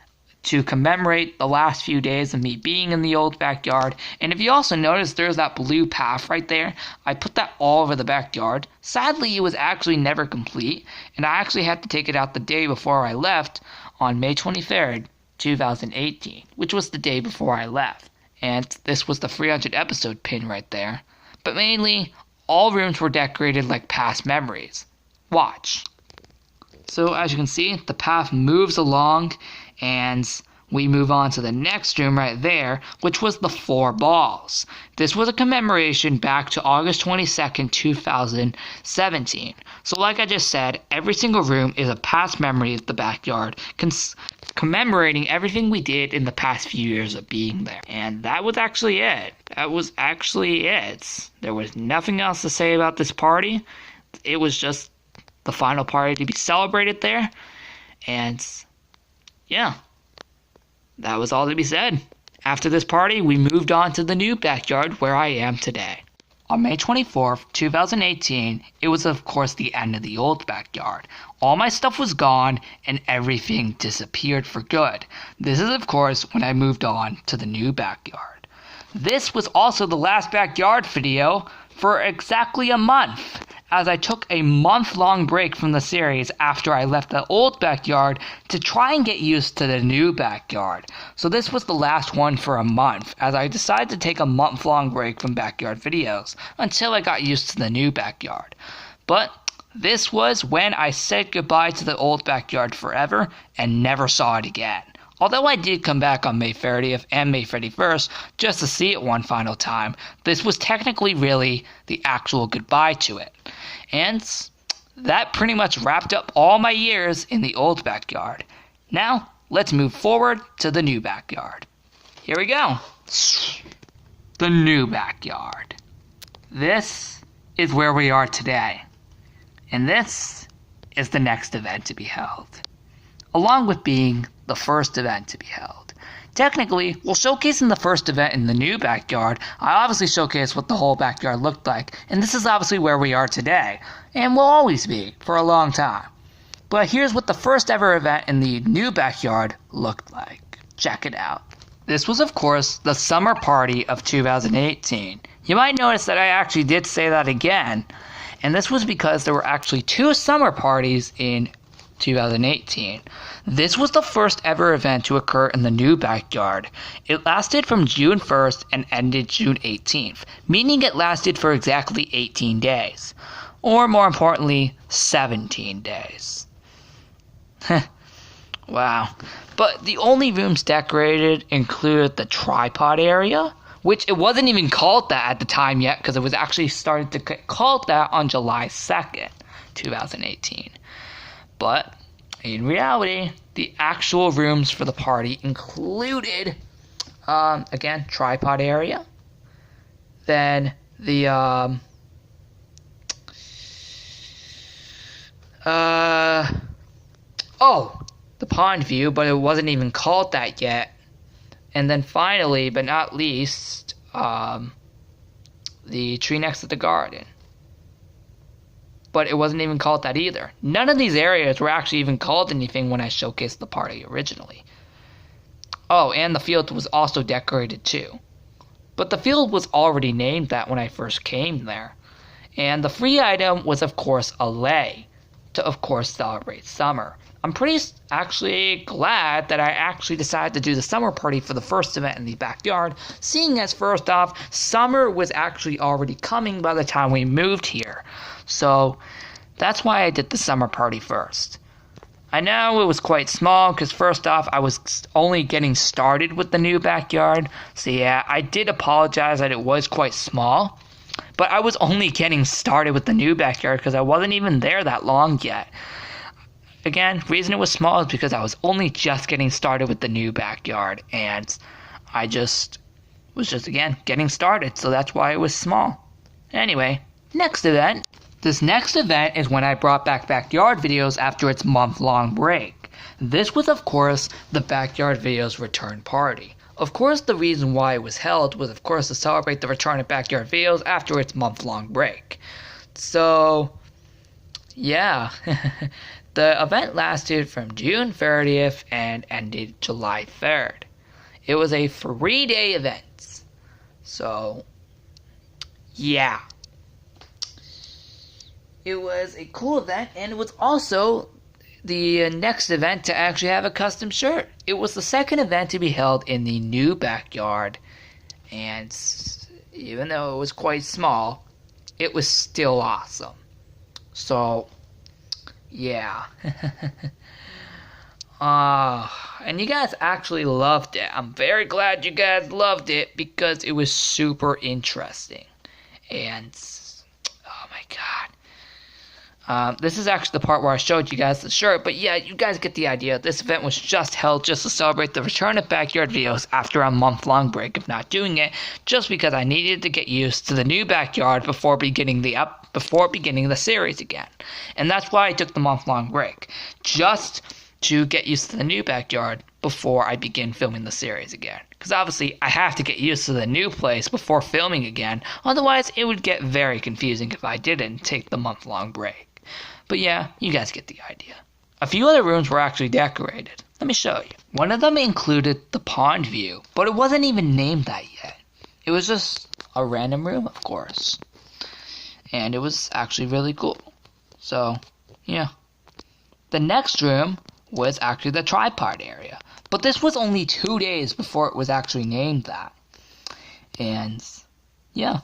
to commemorate the last few days of me being in the old backyard. And if you also notice, there's that blue path right there. I put that all over the backyard. Sadly, it was actually never complete, and I actually had to take it out the day before I left on May 23rd, 2018, which was the day before I left. And this was the 300 episode pin right there. But mainly, all rooms were decorated like past memories. Watch. So as you can see, the path moves along and we move on to the next room right there, which was the 4 balls. This was a commemoration back to August 22nd, 2017. So like I just said, every single room is a past memory of the backyard, commemorating everything we did in the past few years of being there. And that was actually it. There was nothing else to say about this party. It was just the final party to be celebrated there. And yeah, that was all to be said. After this party, we moved on to the new backyard where I am today. On May 24th, 2018, it was of course the end of the old backyard. All my stuff was gone and everything disappeared for good. This is of course when I moved on to the new backyard. This was also the last backyard video for exactly a month, as I took a month-long break from the series after I left the old backyard to try and get used to the new backyard. So this was the last one for a month, as I decided to take a month-long break from backyard videos until I got used to the new backyard. But this was when I said goodbye to the old backyard forever and never saw it again. Although I did come back on May 30th and May 31st just to see it one final time, this was technically really the actual goodbye to it. And that pretty much wrapped up all my years in the old backyard. Now, let's move forward to the new backyard. Here we go. The new backyard. This is where we are today. And this is the next event to be held, along with being the first event to be held. Technically, while showcasing the first event in the new backyard, I obviously showcased what the whole backyard looked like, and this is obviously where we are today, and will always be for a long time. But here's what the first ever event in the new backyard looked like. Check it out. This was, of course, the summer party of 2018. You might notice that I actually did say that again, and this was because there were actually 2 summer parties in 2018. This was the first ever event to occur in the new backyard. It lasted from June 1st and ended June 18th, meaning it lasted for exactly 18 days. Or more importantly, 17 days. Wow. But the only rooms decorated included the tripod area, which it wasn't even called that at the time yet because it was actually started to get called that on July 2nd, 2018. But in reality, the actual rooms for the party included, again, tripod area, then the, the pond view, but it wasn't even called that yet And then finally, but not least, the tree next to the garden. But it wasn't even called that either. None of these areas were actually even called anything when I showcased the party originally. Oh, and the field was also decorated too. But the field was already named that when I first came there. And the free item was, of course, a lei, to, of course, celebrate summer. I'm pretty actually glad that I actually decided to do the summer party for the first event in the backyard, seeing as, first off, summer was actually already coming by the time we moved here. So that's why I did the summer party first. I know it was quite small because, first off, I was only getting started with the new backyard. So yeah, I did apologize that it was quite small. But I was only getting started with the new backyard because I wasn't even there that long yet. Again, reason it was small is because I was only just getting started with the new backyard. And I was again, getting started. So that's why it was small. Anyway, next event. This next event is when I brought back backyard videos after its month-long break. This was, of course, the Backyard Videos return party. Of course, the reason why it was held was, of course, to celebrate the return of Backyard Videos after its month-long break. So, yeah. The event lasted from June 30th and ended July 3rd. It was a 3-day event. So, yeah. It was a cool event, and it was also the next event to actually have a custom shirt. It was the second event to be held in the new backyard, and even though it was quite small, it was still awesome. So, yeah. And you guys actually loved it. I'm very glad you guys loved it because it was super interesting. And, oh my god. This is actually the part where I showed you guys the shirt, but yeah, you guys get the idea. This event was just held just to celebrate the return of Backyard Videos after a month-long break of not doing it, just because I needed to get used to the new backyard before beginning the series again. And that's why I took the month-long break, just to get used to the new backyard before I begin filming the series again. Because obviously, I have to get used to the new place before filming again, otherwise it would get very confusing if I didn't take the month-long break. But yeah, you guys get the idea. A few other rooms were actually decorated. Let me show you. One of them included the pond view, but it wasn't even named that yet. It was just a random room, of course. And it was actually really cool. So, yeah. The next room was actually the tripod area. But this was only 2 days before it was actually named that. And, yeah.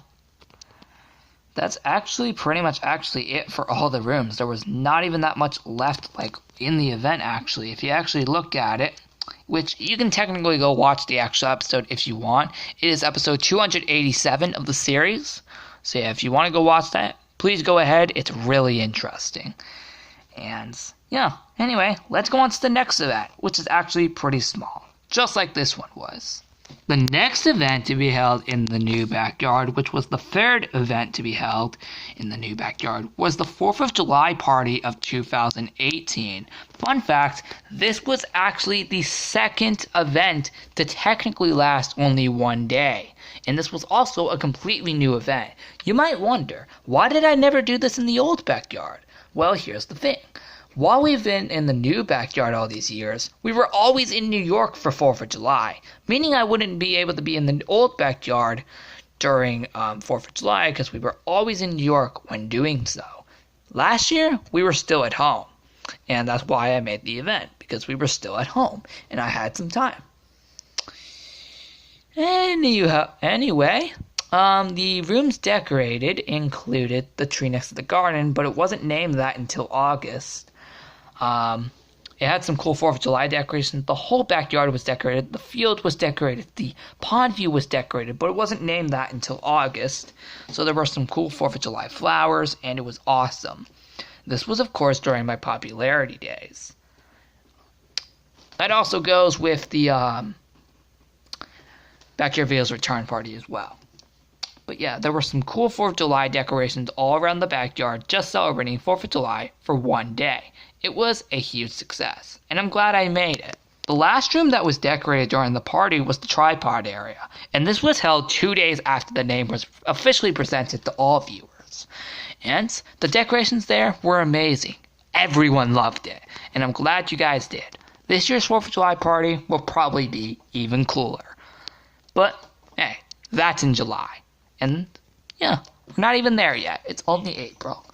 That's actually pretty much it for all the rooms. There was not even that much left, in the event, actually. If you actually look at it, which you can technically go watch the actual episode if you want. It is episode 287 of the series. So yeah, if you want to go watch that, please go ahead. It's really interesting. And, yeah. Anyway, let's go on to the next event, which is actually pretty small. Just like this one was. The next event to be held in the new backyard, which was the third event to be held in the new backyard, was the 4th of July party of 2018. Fun fact, this was actually the second event to technically last only 1 day. And this was also a completely new event. You might wonder, why did I never do this in the old backyard? Well, here's the thing. While we've been in the new backyard all these years, we were always in New York for 4th of July, meaning I wouldn't be able to be in the old backyard during 4th of July because we were always in New York when doing so. Last year, we were still at home, and that's why I made the event, because we were still at home, and I had some time. Anyway, the rooms decorated included the tree next to the garden, but it wasn't named that until August. It had some cool 4th of July decorations. The whole backyard was decorated. The field was decorated. The pond view was decorated, but it wasn't named that until August. So there were some cool 4th of July flowers, and it was awesome. This was, of course, during my popularity days. That also goes with the Backyard Videos return party as well. But yeah, there were some cool 4th of July decorations all around the backyard just celebrating 4th of July for 1 day. It was a huge success, and I'm glad I made it. The last room that was decorated during the party was the tripod area, and this was held 2 days after the name was officially presented to all viewers. And the decorations there were amazing. Everyone loved it, and I'm glad you guys did. This year's 4th of July party will probably be even cooler. But, hey, that's in July. And, yeah, we're not even there yet. It's only April.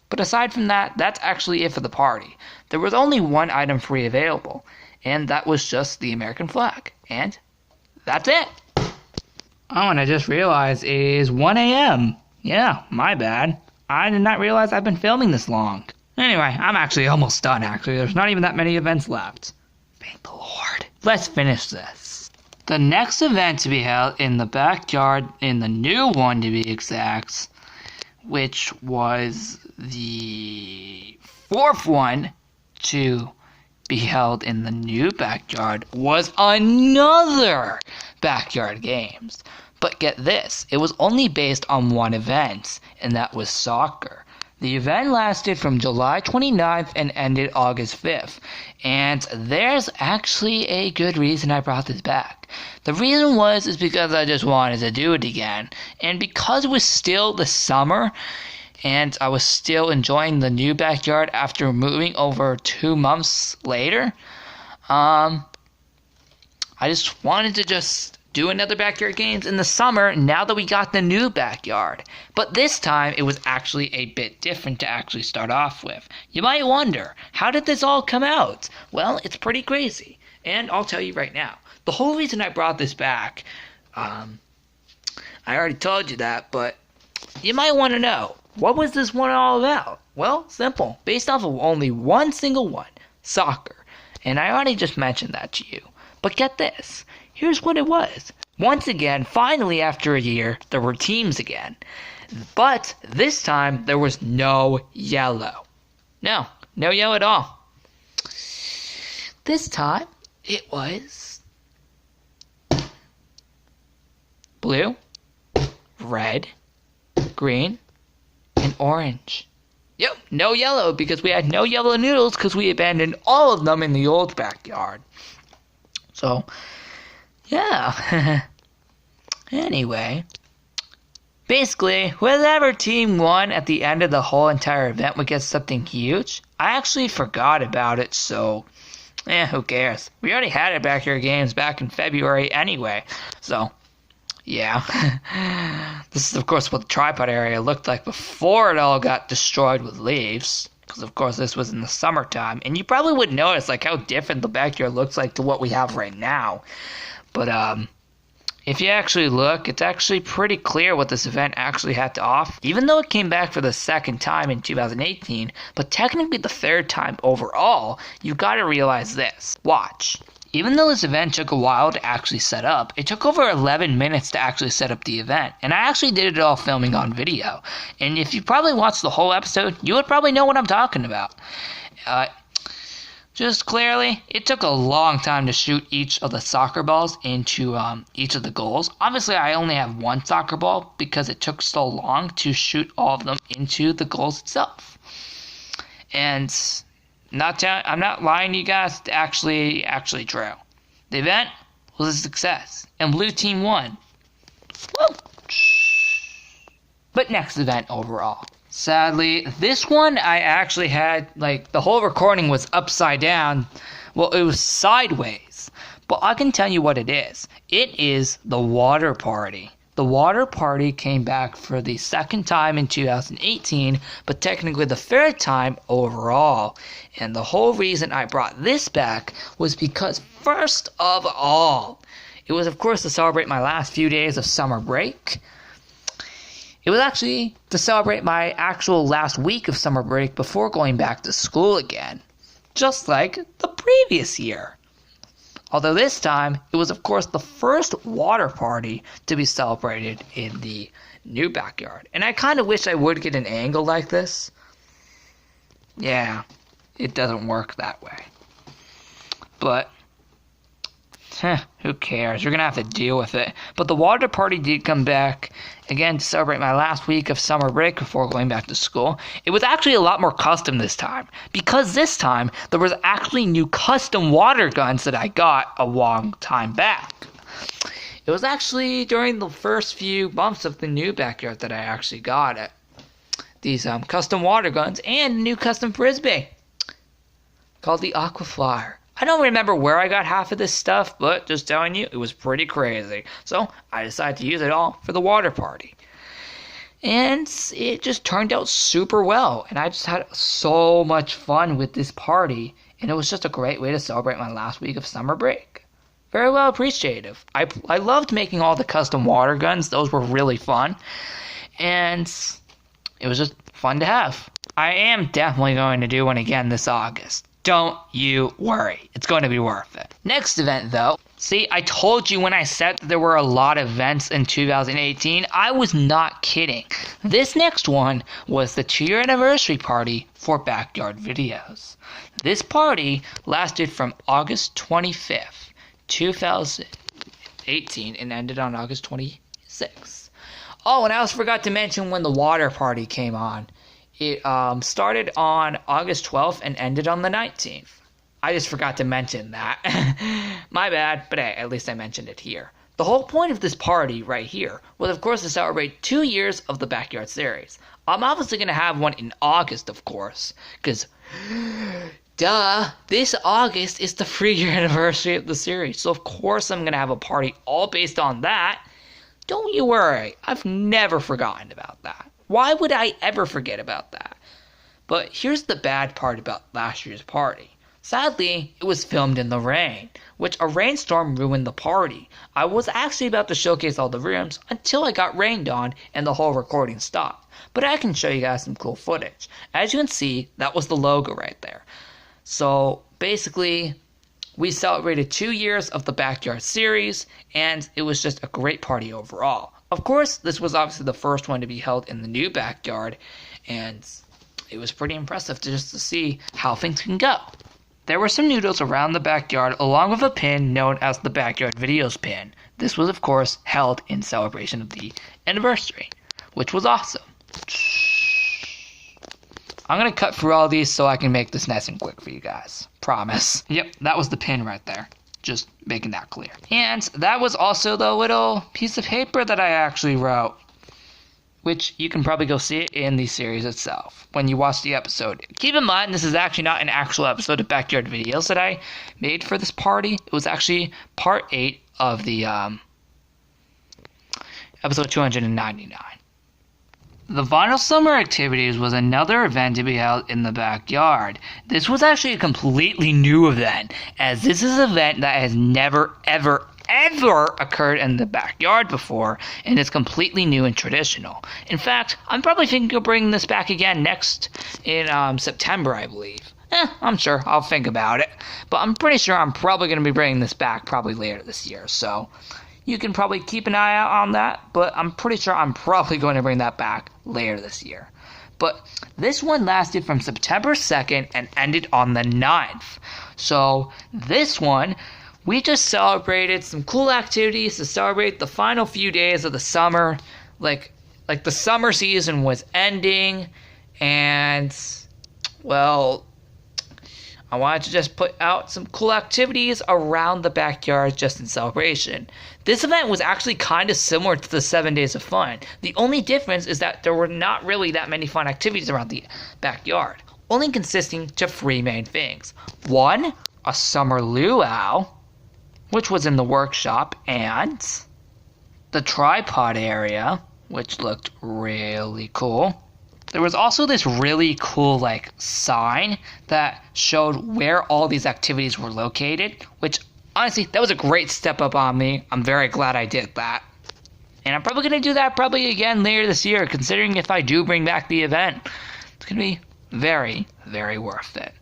But aside from that, that's actually it for the party. There was only one item free available, and that was just the American flag. And that's it. Oh, and I just realized it is 1 a.m. Yeah, my bad. I did not realize I've been filming this long. Anyway, I'm actually almost done, actually. There's not even that many events left. Thank the Lord. Let's finish this. The next event to be held in the backyard, in the new one to be exact, which was the 4th one to be held in the new backyard, was another backyard games. But get this, it was only based on one event, and that was soccer. The event lasted from July 29th and ended August 5th, and there's actually a good reason I brought this back. The reason is because I just wanted to do it again, and because it was still the summer, and I was still enjoying the new backyard after moving over 2 months later, I just wanted to do another backyard games in the summer now that we got the new backyard. But this time it was actually a bit different to actually start off with. You might wonder, how did this all come out? Well, it's pretty crazy, and I'll tell you right now. The whole reason I brought this back, I already told you that, but you might want to know, what was this one all about? Well, simple, based off of only one single one, soccer. And I already just mentioned that to you. But get this. Here's what it was. Once again, finally after a year, there were teams again. But this time, there was no yellow. No yellow at all. This time, it was blue, red, green, and orange. Yep, no yellow, because we had no yellow noodles because we abandoned all of them in the old backyard. So, yeah. Anyway, basically, whatever team won at the end of the whole entire event would get something huge. I actually forgot about it, so, who cares? We already had it backyard games back in February anyway, so, yeah. This is, of course, what the tripod area looked like before it all got destroyed with leaves. Because, of course, this was in the summertime. And you probably would notice, like, how different the backyard looks like to what we have right now. But, if you actually look, it's actually pretty clear what this event actually had to offer. Even though it came back for the second time in 2018, but technically the third time overall, you gotta realize this. Watch. Even though this event took a while to actually set up, it took over 11 minutes to actually set up the event. And I actually did it all filming on video. And if you probably watched the whole episode, you would probably know what I'm talking about. Just clearly, it took a long time to shoot each of the soccer balls into each of the goals. Obviously, I only have one soccer ball because it took so long to shoot all of them into the goals itself. And I'm not lying to you guys, it's actually true. The event was a success, and Blue Team won. Woo! But next event overall. Sadly, this one I actually had, like, the whole recording was upside down. Well, it was sideways. But I can tell you what it is. It is the water party. The water party came back for the second time in 2018, but technically the third time overall. And the whole reason I brought this back was because, first of all, it was, of course, to celebrate my last few days of summer break. It was actually to celebrate my actual last week of summer break before going back to school again, just like the previous year. Although this time, it was of course the first water party to be celebrated in the new backyard. And I kind of wish I would get an angle like this. Yeah, it doesn't work that way. But Who cares? You're gonna have to deal with it. But the water party did come back again to celebrate my last week of summer break before going back to school. It was actually a lot more custom this time, because this time there was actually new custom water guns that I got a long time back. It was actually during the first few months of the new backyard that I actually got it. These custom water guns and a new custom frisbee called the Aquaflyer. I don't remember where I got half of this stuff, but just telling you, it was pretty crazy. So I decided to use it all for the water party. And it just turned out super well. And I just had so much fun with this party. And it was just a great way to celebrate my last week of summer break. Very well appreciative. I loved making all the custom water guns. Those were really fun. And it was just fun to have. I am definitely going to do one again this August. Don't you worry. It's going to be worth it. Next event, though. See, I told you when I said that there were a lot of events in 2018. I was not kidding. This next one was the 2-year anniversary party for Backyard Videos. This party lasted from August 25th, 2018 and ended on August 26th. Oh, and I also forgot to mention when the water party came on. It started on August 12th and ended on the 19th. I just forgot to mention that. My bad, but hey, at least I mentioned it here. The whole point of this party right here was, of course, to celebrate 2 years of the Backyard series. I'm obviously going to have one in August, of course, because, duh, this August is the 3-year anniversary of the series. So, of course, I'm going to have a party all based on that. Don't you worry, I've never forgotten about that. Why would I ever forget about that? But here's the bad part about last year's party. Sadly, it was filmed in the rain, which a rainstorm ruined the party. I was actually about to showcase all the rooms until I got rained on and the whole recording stopped. But I can show you guys some cool footage. As you can see, that was the logo right there. So basically, we celebrated 2 years of the Backyard series, and it was just a great party overall. Of course, this was obviously the first one to be held in the new backyard, and it was pretty impressive to see how things can go. There were some noodles around the backyard along with a pin known as the Backyard Videos pin. This was, of course, held in celebration of the anniversary, which was awesome. I'm going to cut through all these so I can make this nice and quick for you guys. Promise. Yep, that was the pin right there. Just making that clear. And that was also the little piece of paper that I actually wrote, which you can probably go see it in the series itself when you watch the episode. Keep in mind, this is actually not an actual episode of Backyard Videos that I made for this party. It was actually part 8 of the episode 299. The Vinyl Summer Activities was another event to be held in the backyard. This was actually a completely new event, as this is an event that has never, ever occurred in the backyard before, and it's completely new and traditional. In fact, I'm probably thinking of bringing this back again next in September, I believe. I'm sure. I'll think about it. But I'm pretty sure I'm probably going to be bringing this back probably later this year, so you can probably keep an eye out on that, but I'm pretty sure I'm probably going to bring that back later this year. But this one lasted from September 2nd and ended on the 9th. So this one, we just celebrated some cool activities to celebrate the final few days of the summer. Like the summer season was ending, and, well, I wanted to just put out some cool activities around the backyard just in celebration. This event was actually kind of similar to the 7 Days of Fun. The only difference is that there were not really that many fun activities around the backyard, only consisting to 3 main things. 1, a summer luau, which was in the workshop, and the tripod area, which looked really cool. There was also this really cool, sign that showed where all these activities were located, which, honestly, that was a great step up on me. I'm very glad I did that. And I'm probably going to do that again later this year, considering if I do bring back the event. It's going to be very, very worth it.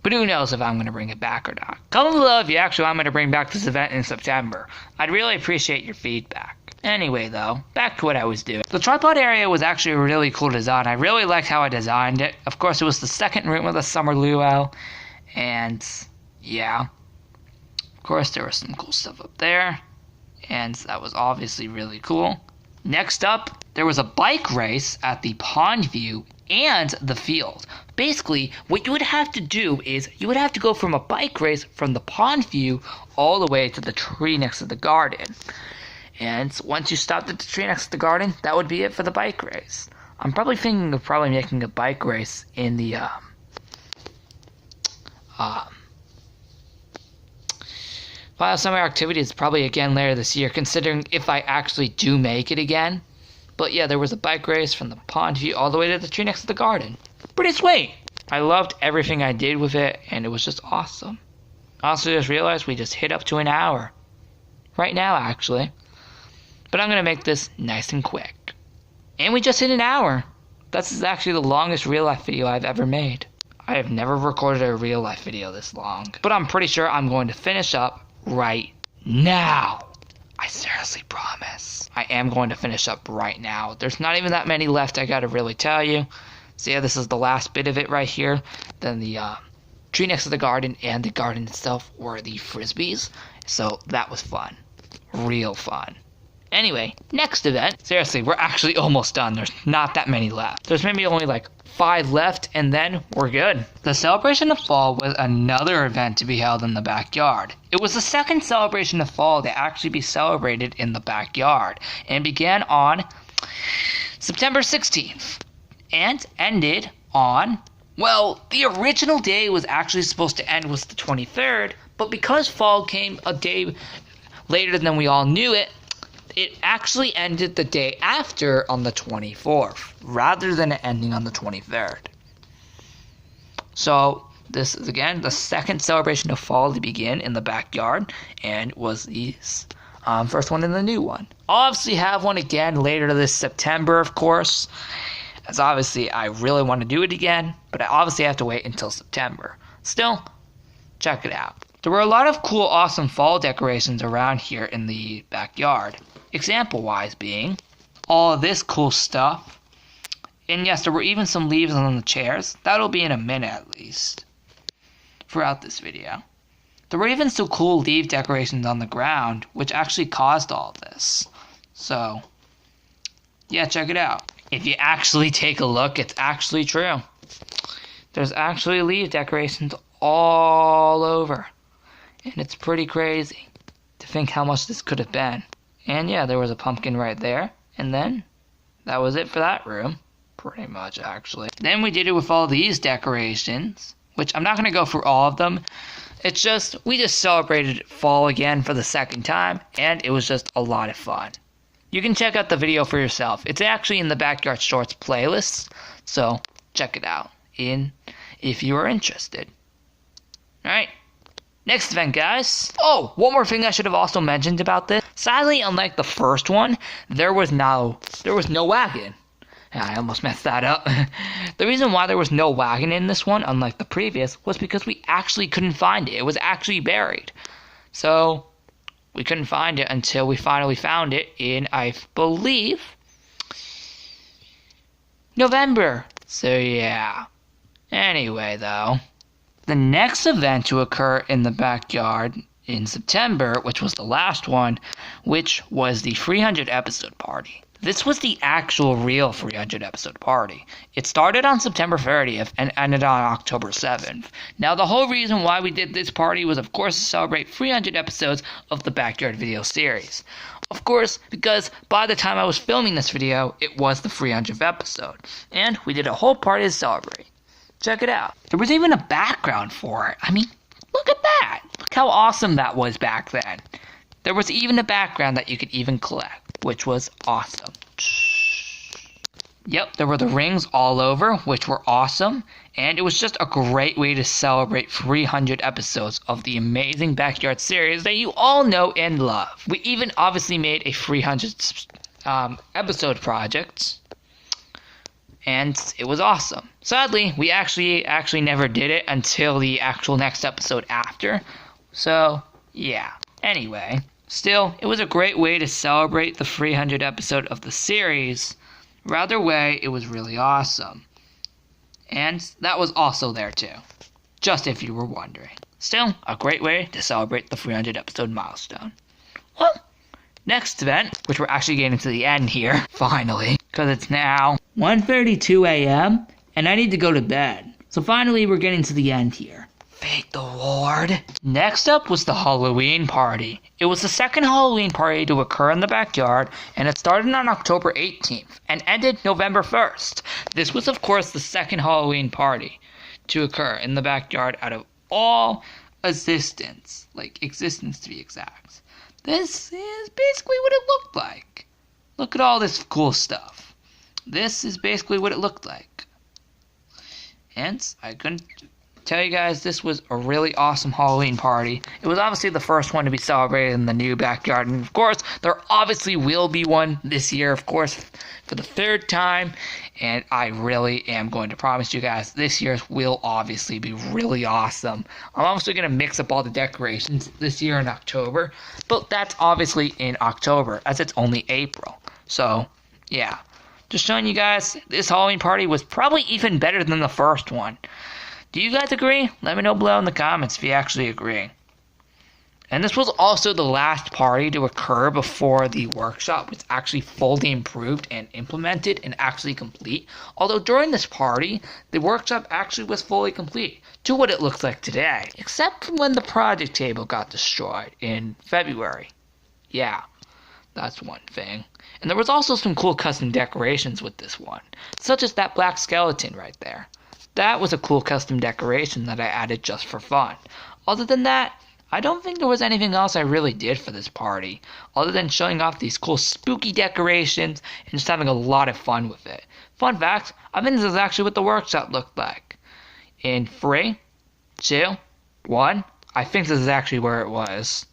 But who knows if I'm going to bring it back or not. Comment below if you actually want me to bring back this event in September. I'd really appreciate your feedback. Anyway, though, back to what I was doing. The tripod area was actually a really cool design. I really liked how I designed it. Of course, it was the second room of the summer luau. And, yeah. Of course, there was some cool stuff up there, and that was obviously really cool. Next up, there was a bike race at the pond view and the field. Basically, what you would have to do is you would have to go from a bike race from the pond view all the way to the tree next to the garden. And once you stopped at the tree next to the garden, that would be it for the bike race. I'm probably thinking of making a bike race in the Final Summer Activities probably again later this year, considering if I actually do make it again. But yeah, there was a bike race from the pond view all the way to the tree next to the garden. Pretty sweet. I loved everything I did with it, and it was just awesome. I also just realized we just hit up to an hour. Right now, actually. But I'm going to make this nice and quick. And we just hit an hour. This actually the longest real-life video I've ever made. I have never recorded a real-life video this long. But I'm pretty sure I'm going to finish up right now. I seriously promise. I am going to finish up right now. There's not even that many left, I gotta really tell you. So yeah, this is the last bit of it right here. Then the tree next to the garden and the garden itself were the frisbees. So that was fun. Real fun. Anyway, next event. Seriously, we're actually almost done. There's not that many left. There's maybe only like 5 left, and then we're good. The Celebration of Fall was another event to be held in the backyard. It was the second Celebration of Fall to actually be celebrated in the backyard, and began on September 16th, and ended on, well, the original day was actually supposed to end was the 23rd, but because fall came a day later than we all knew it, it actually ended the day after on the 24th, rather than it ending on the 23rd. So, this is again the second Celebration of Fall to begin in the backyard, and was the first one in the new one. I'll obviously have one again later this September, of course, as obviously I really want to do it again, but I obviously have to wait until September. Still, check it out. There were a lot of cool, awesome fall decorations around here in the backyard. Example-wise being all of this cool stuff. And yes, there were even some leaves on the chairs. That'll be in a minute at least. Throughout this video. There were even some cool leaf decorations on the ground, which actually caused all this. So, yeah, check it out. If you actually take a look, it's actually true. There's actually leaf decorations all over. And it's pretty crazy to think how much this could have been. And yeah, there was a pumpkin right there. And then, that was it for that room. Pretty much, actually. Then we did it with all these decorations, which I'm not going to go through all of them. It's just, we just celebrated fall again for the second time, and it was just a lot of fun. You can check out the video for yourself. It's actually in the Backyard Shorts playlist, so check it out if you are interested. Alright. Next event, guys. Oh, one more thing I should have also mentioned about this. Sadly, unlike the first one, there was no wagon. I almost messed that up. The reason why there was no wagon in this one, unlike the previous, was because we actually couldn't find it. It was actually buried. So, we couldn't find it until we finally found it in, I believe, November. So, yeah. Anyway, though. The next event to occur in the backyard in September, which was the last one, which was the 300 episode party. This was the actual real 300 episode party. It started on September 30th and ended on October 7th. Now, the whole reason why we did this party was, of course, to celebrate 300 episodes of the Backyard video series. Of course, because by the time I was filming this video, it was the 300th episode. And we did a whole party to celebrate. Check it out. There was even a background for it. I mean, look at that. Look how awesome that was back then. There was even a background that you could even collect, which was awesome. Yep, there were the rings all over, which were awesome. And it was just a great way to celebrate 300 episodes of the amazing Backyard series that you all know and love. We even obviously made a 300 episode project. And it was awesome. Sadly, we actually never did it until the actual next episode after. So, yeah. Anyway, still, it was a great way to celebrate the 300 episode of the series. Rather way, it was really awesome. And that was also there too. Just if you were wondering. Still, a great way to celebrate the 300 episode milestone. Well, next event, which we're actually getting to the end here, finally, because it's now 1:32 a.m. and I need to go to bed. So finally, we're getting to the end here. Thank the Lord. Next up was the Halloween party. It was the second Halloween party to occur in the backyard, and it started on October 18th and ended November 1st. This was, of course, the second Halloween party to occur in the backyard out of all existence to be exact. This is basically what it looked like. Look at all this cool stuff. This is basically what it looked like. Hence, I couldn't tell you guys this was a really awesome Halloween party. It was obviously the first one to be celebrated in the new backyard, and of course there obviously will be one this year, of course, for the third time, and I really am going to promise you guys this year's will obviously be really awesome. I'm also going to mix up all the decorations this year in October, but that's obviously in October as it's only April. So yeah, just showing you guys this Halloween party was probably even better than the first one. Do you guys agree? Let me know below in the comments if you actually agree. And this was also the last party to occur before the workshop was actually fully improved and implemented and actually complete. Although during this party, the workshop actually was fully complete to what it looks like today. Except for when the project table got destroyed in February. Yeah, that's one thing. And there was also some cool custom decorations with this one, such as that black skeleton right there. That was a cool custom decoration that I added just for fun. Other than that, I don't think there was anything else I really did for this party, other than showing off these cool spooky decorations and just having a lot of fun with it. Fun fact, I think this is actually what the workshop looked like. In 3, 2, 1, I think this is actually where it was.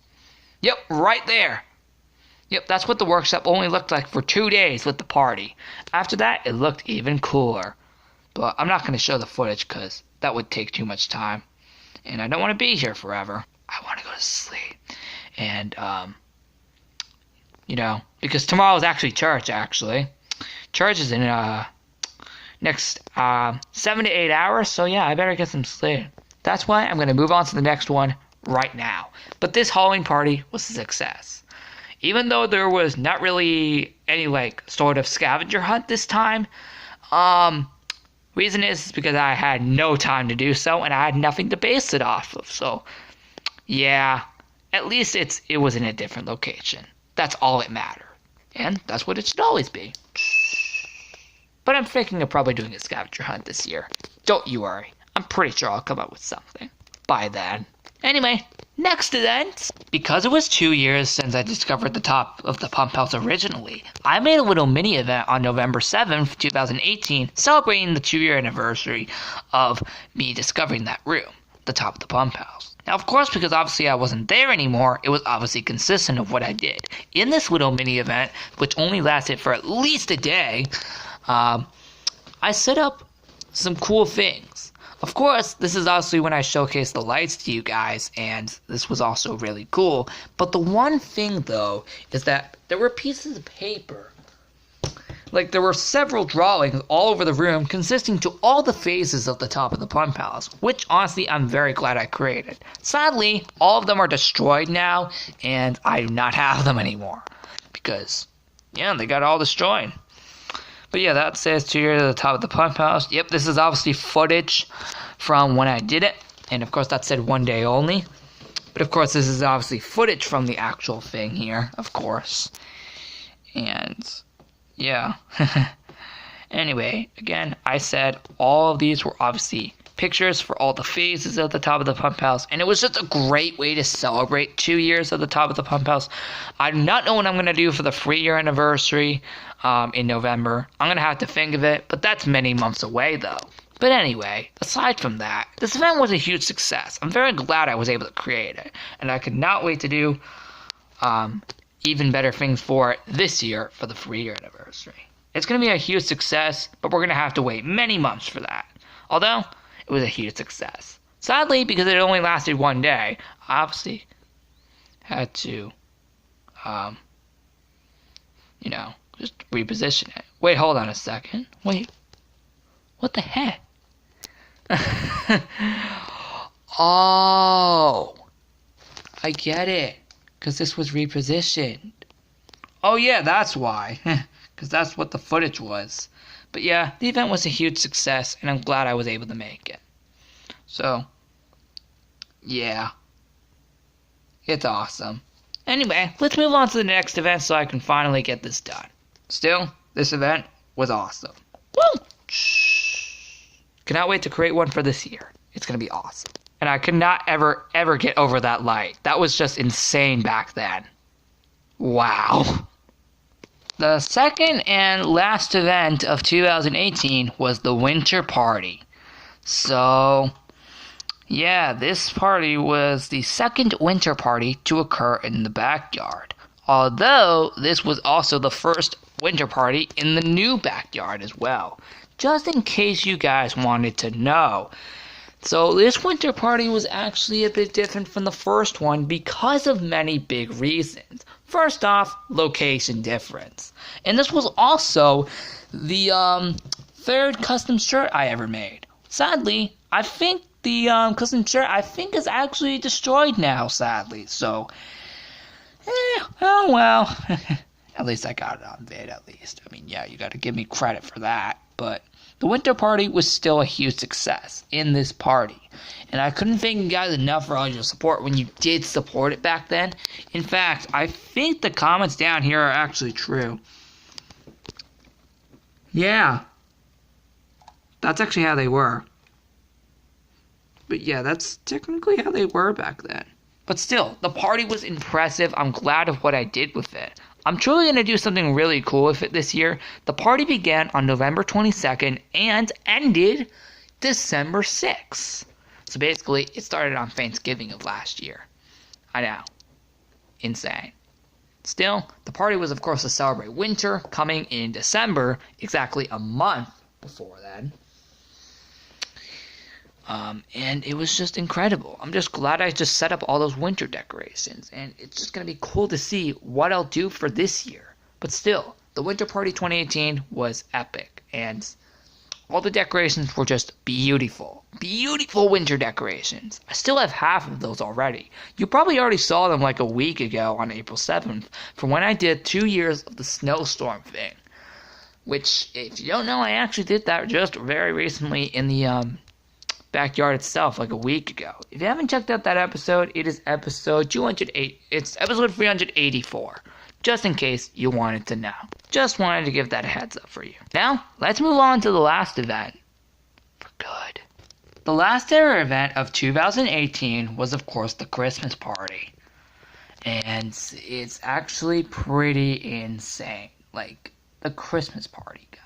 Yep, right there. Yep, that's what the workshop only looked like for 2 days with the party. After that, it looked even cooler. But I'm not going to show the footage because that would take too much time. And I don't want to be here forever. I want to go to sleep. And, because tomorrow is actually church, actually. Church is in, next, 7 to 8 hours. So, yeah, I better get some sleep. That's why I'm going to move on to the next one right now. But this Halloween party was a success. Even though there was not really any, sort of scavenger hunt this time, reason is because I had no time to do so, and I had nothing to base it off of. So, yeah, at least it was in a different location. That's all it mattered. And that's what it should always be. But I'm thinking of probably doing a scavenger hunt this year. Don't you worry. I'm pretty sure I'll come up with something by then. Anyway, next event. Because it was 2 years since I discovered the top of the pump house originally, I made a little mini event on November 7th, 2018, celebrating the 2-year anniversary of me discovering that room, the top of the pump house. Now, of course, because obviously I wasn't there anymore, it was obviously consistent of what I did. In this little mini event, which only lasted for at least a day, I set up some cool things. Of course, this is obviously when I showcased the lights to you guys, and this was also really cool. But the one thing, though, is that there were pieces of paper. There were several drawings all over the room consisting to all the phases of the top of the pump house, which, honestly, I'm very glad I created. Sadly, all of them are destroyed now, and I do not have them anymore. Because, yeah, they got all destroyed. But yeah, that says 2 years at the top of the pump house. Yep, this is obviously footage from when I did it. And of course that said 1 day only. But of course this is obviously footage from the actual thing here, of course. And yeah. Anyway, again, I said all of these were obviously pictures for all the phases at the top of the pump house, and it was just a great way to celebrate 2 years at the top of the pump house. I do not know what I'm going to do for the 3-year anniversary in November. I'm going to have to think of it, but that's many months away though. But anyway, aside from that, this event was a huge success. I'm very glad I was able to create it, and I could not wait to do even better things for it this year for the 3-year anniversary. It's going to be a huge success, but we're going to have to wait many months for that. Although, it was a huge success. Sadly, because it only lasted 1 day, I obviously had to, just reposition it. Wait, hold on a second. Wait, what the heck? Oh, I get it. Because this was repositioned. Oh yeah, that's why. Because that's what the footage was. But yeah, the event was a huge success, and I'm glad I was able to make it. So, yeah. It's awesome. Anyway, let's move on to the next event so I can finally get this done. Still, this event was awesome. Woo! Cannot wait to create one for this year. It's going to be awesome. And I could not ever get over that light. That was just insane back then. Wow. The second and last event of 2018 was the Winter Party. So, yeah, this party was the second winter party to occur in the backyard. Although, this was also the first winter party in the new backyard as well. Just in case you guys wanted to know. So, this winter party was actually a bit different from the first one because of many big reasons. First off, location difference. And this was also the third custom shirt I ever made. Sadly, I think the custom shirt is actually destroyed now, sadly. So, oh well. At least I got it on vid, at least. I mean, yeah, you gotta give me credit for that. But the winter party was still a huge success in this party. And I couldn't thank you guys enough for all your support when you did support it back then. In fact, I think the comments down here are actually true. Yeah. That's actually how they were. But yeah, that's technically how they were back then. But still, the party was impressive. I'm glad of what I did with it. I'm truly going to do something really cool with it this year. The party began on November 22nd and ended December 6th. So basically, it started on Thanksgiving of last year. I know. Insane. Still, the party was of course to celebrate winter coming in December, exactly a month before then. And it was just incredible. I'm just glad I just set up all those winter decorations. And it's just going to be cool to see what I'll do for this year. But still, the Winter Party 2018 was epic. And all the decorations were just beautiful. Beautiful winter decorations. I still have half of those already. You probably already saw them like a week ago on April 7th. From when I did 2 years of the snowstorm thing. Which, if you don't know, I actually did that just very recently in the backyard itself like a week ago. If you haven't checked out that episode, it is episode 208. It's episode 384. Just in case you wanted to know. Just wanted to give that a heads up for you. Now, let's move on to the last event. For good. The last ever event of 2018 was of course the Christmas party. And it's actually pretty insane. Like, the Christmas party, guys.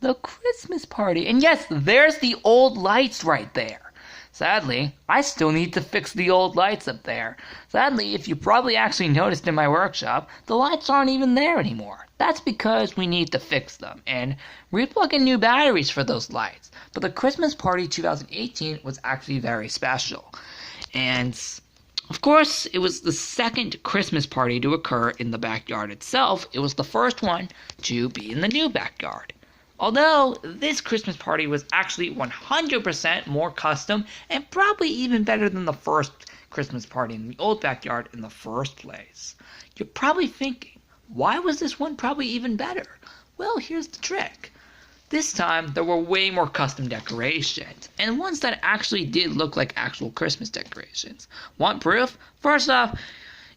The Christmas party. And yes, there's the old lights right there. Sadly, I still need to fix the old lights up there. Sadly, if you probably actually noticed in my workshop, the lights aren't even there anymore. That's because we need to fix them and replug in new batteries for those lights. But the Christmas party 2018 was actually very special. And of course, it was the second Christmas party to occur in the backyard itself. It was the first one to be in the new backyard. Although, this Christmas party was actually 100% more custom and probably even better than the first Christmas party in the old backyard in the first place. You're probably thinking, why was this one probably even better? Well, here's the trick. This time, there were way more custom decorations, and ones that actually did look like actual Christmas decorations. Want proof? First off,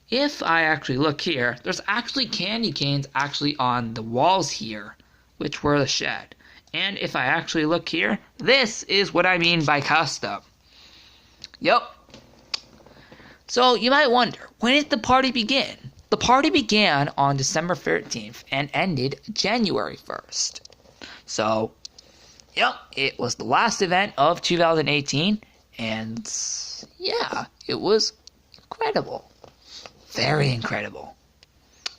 if I actually look here, there's actually candy canes actually on the walls here, which were the shed. And if I actually look here, this is what I mean by custom. Yup. So you might wonder, when did the party begin? The party began on December 13th and ended January 1st. So, yep, it was the last event of 2018, and yeah, it was incredible. Very incredible.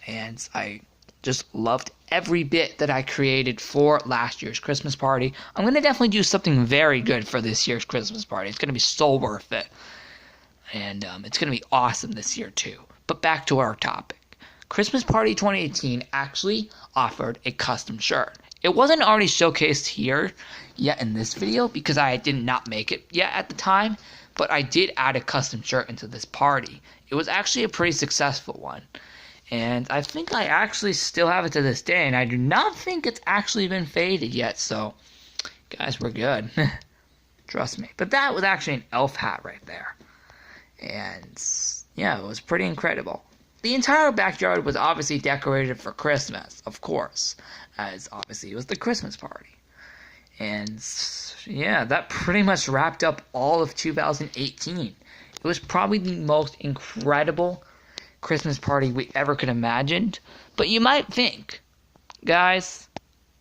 And I just loved every bit that I created for last year's Christmas party. I'm going to definitely do something very good for this year's Christmas party. It's going to be so worth it. And it's going to be awesome this year too. But back to our topic. Christmas Party 2018 actually offered a custom shirt. It wasn't already showcased here yet in this video because I did not make it yet at the time. but I did add a custom shirt into this party. It was actually a pretty successful one. And I think I actually still have it to this day, and I do not think it's actually been faded yet, so guys, we're good. Trust me. But that was actually an elf hat right there. And yeah, it was pretty incredible. The entire backyard was obviously decorated for Christmas, of course, as obviously it was the Christmas party. And yeah, that pretty much wrapped up all of 2018. It was probably the most incredible Christmas party we ever could imagine. But you might think, guys,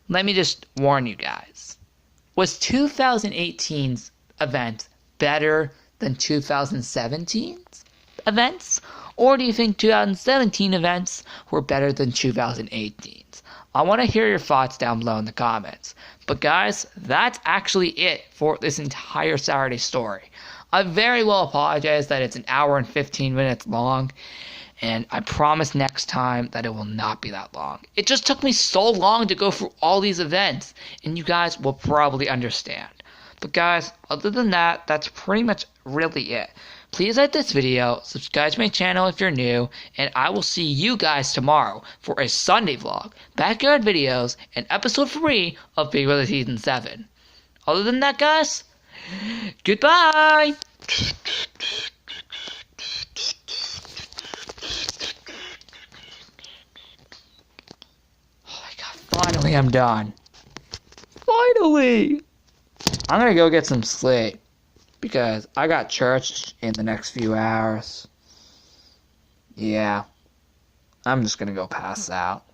let me just warn you guys. Was 2018's event better than 2017's events? Or do you think 2017 events were better than 2018's? I want to hear your thoughts down below in the comments. But guys, that's actually it for this entire Saturday story. I very well apologize that it's an hour and 15 minutes long. And I promise next time that it will not be that long. It just took me so long to go through all these events. And you guys will probably understand. But guys, other than that, that's pretty much really it. Please like this video, subscribe to my channel if you're new, and I will see you guys tomorrow for a Sunday vlog, backyard videos, and episode 3 of Big Brother Season 7. Other than that, guys, goodbye! Oh my god, finally I'm done. Finally! I'm gonna go get some sleep. Because I got church in the next few hours. Yeah. I'm just gonna go pass out.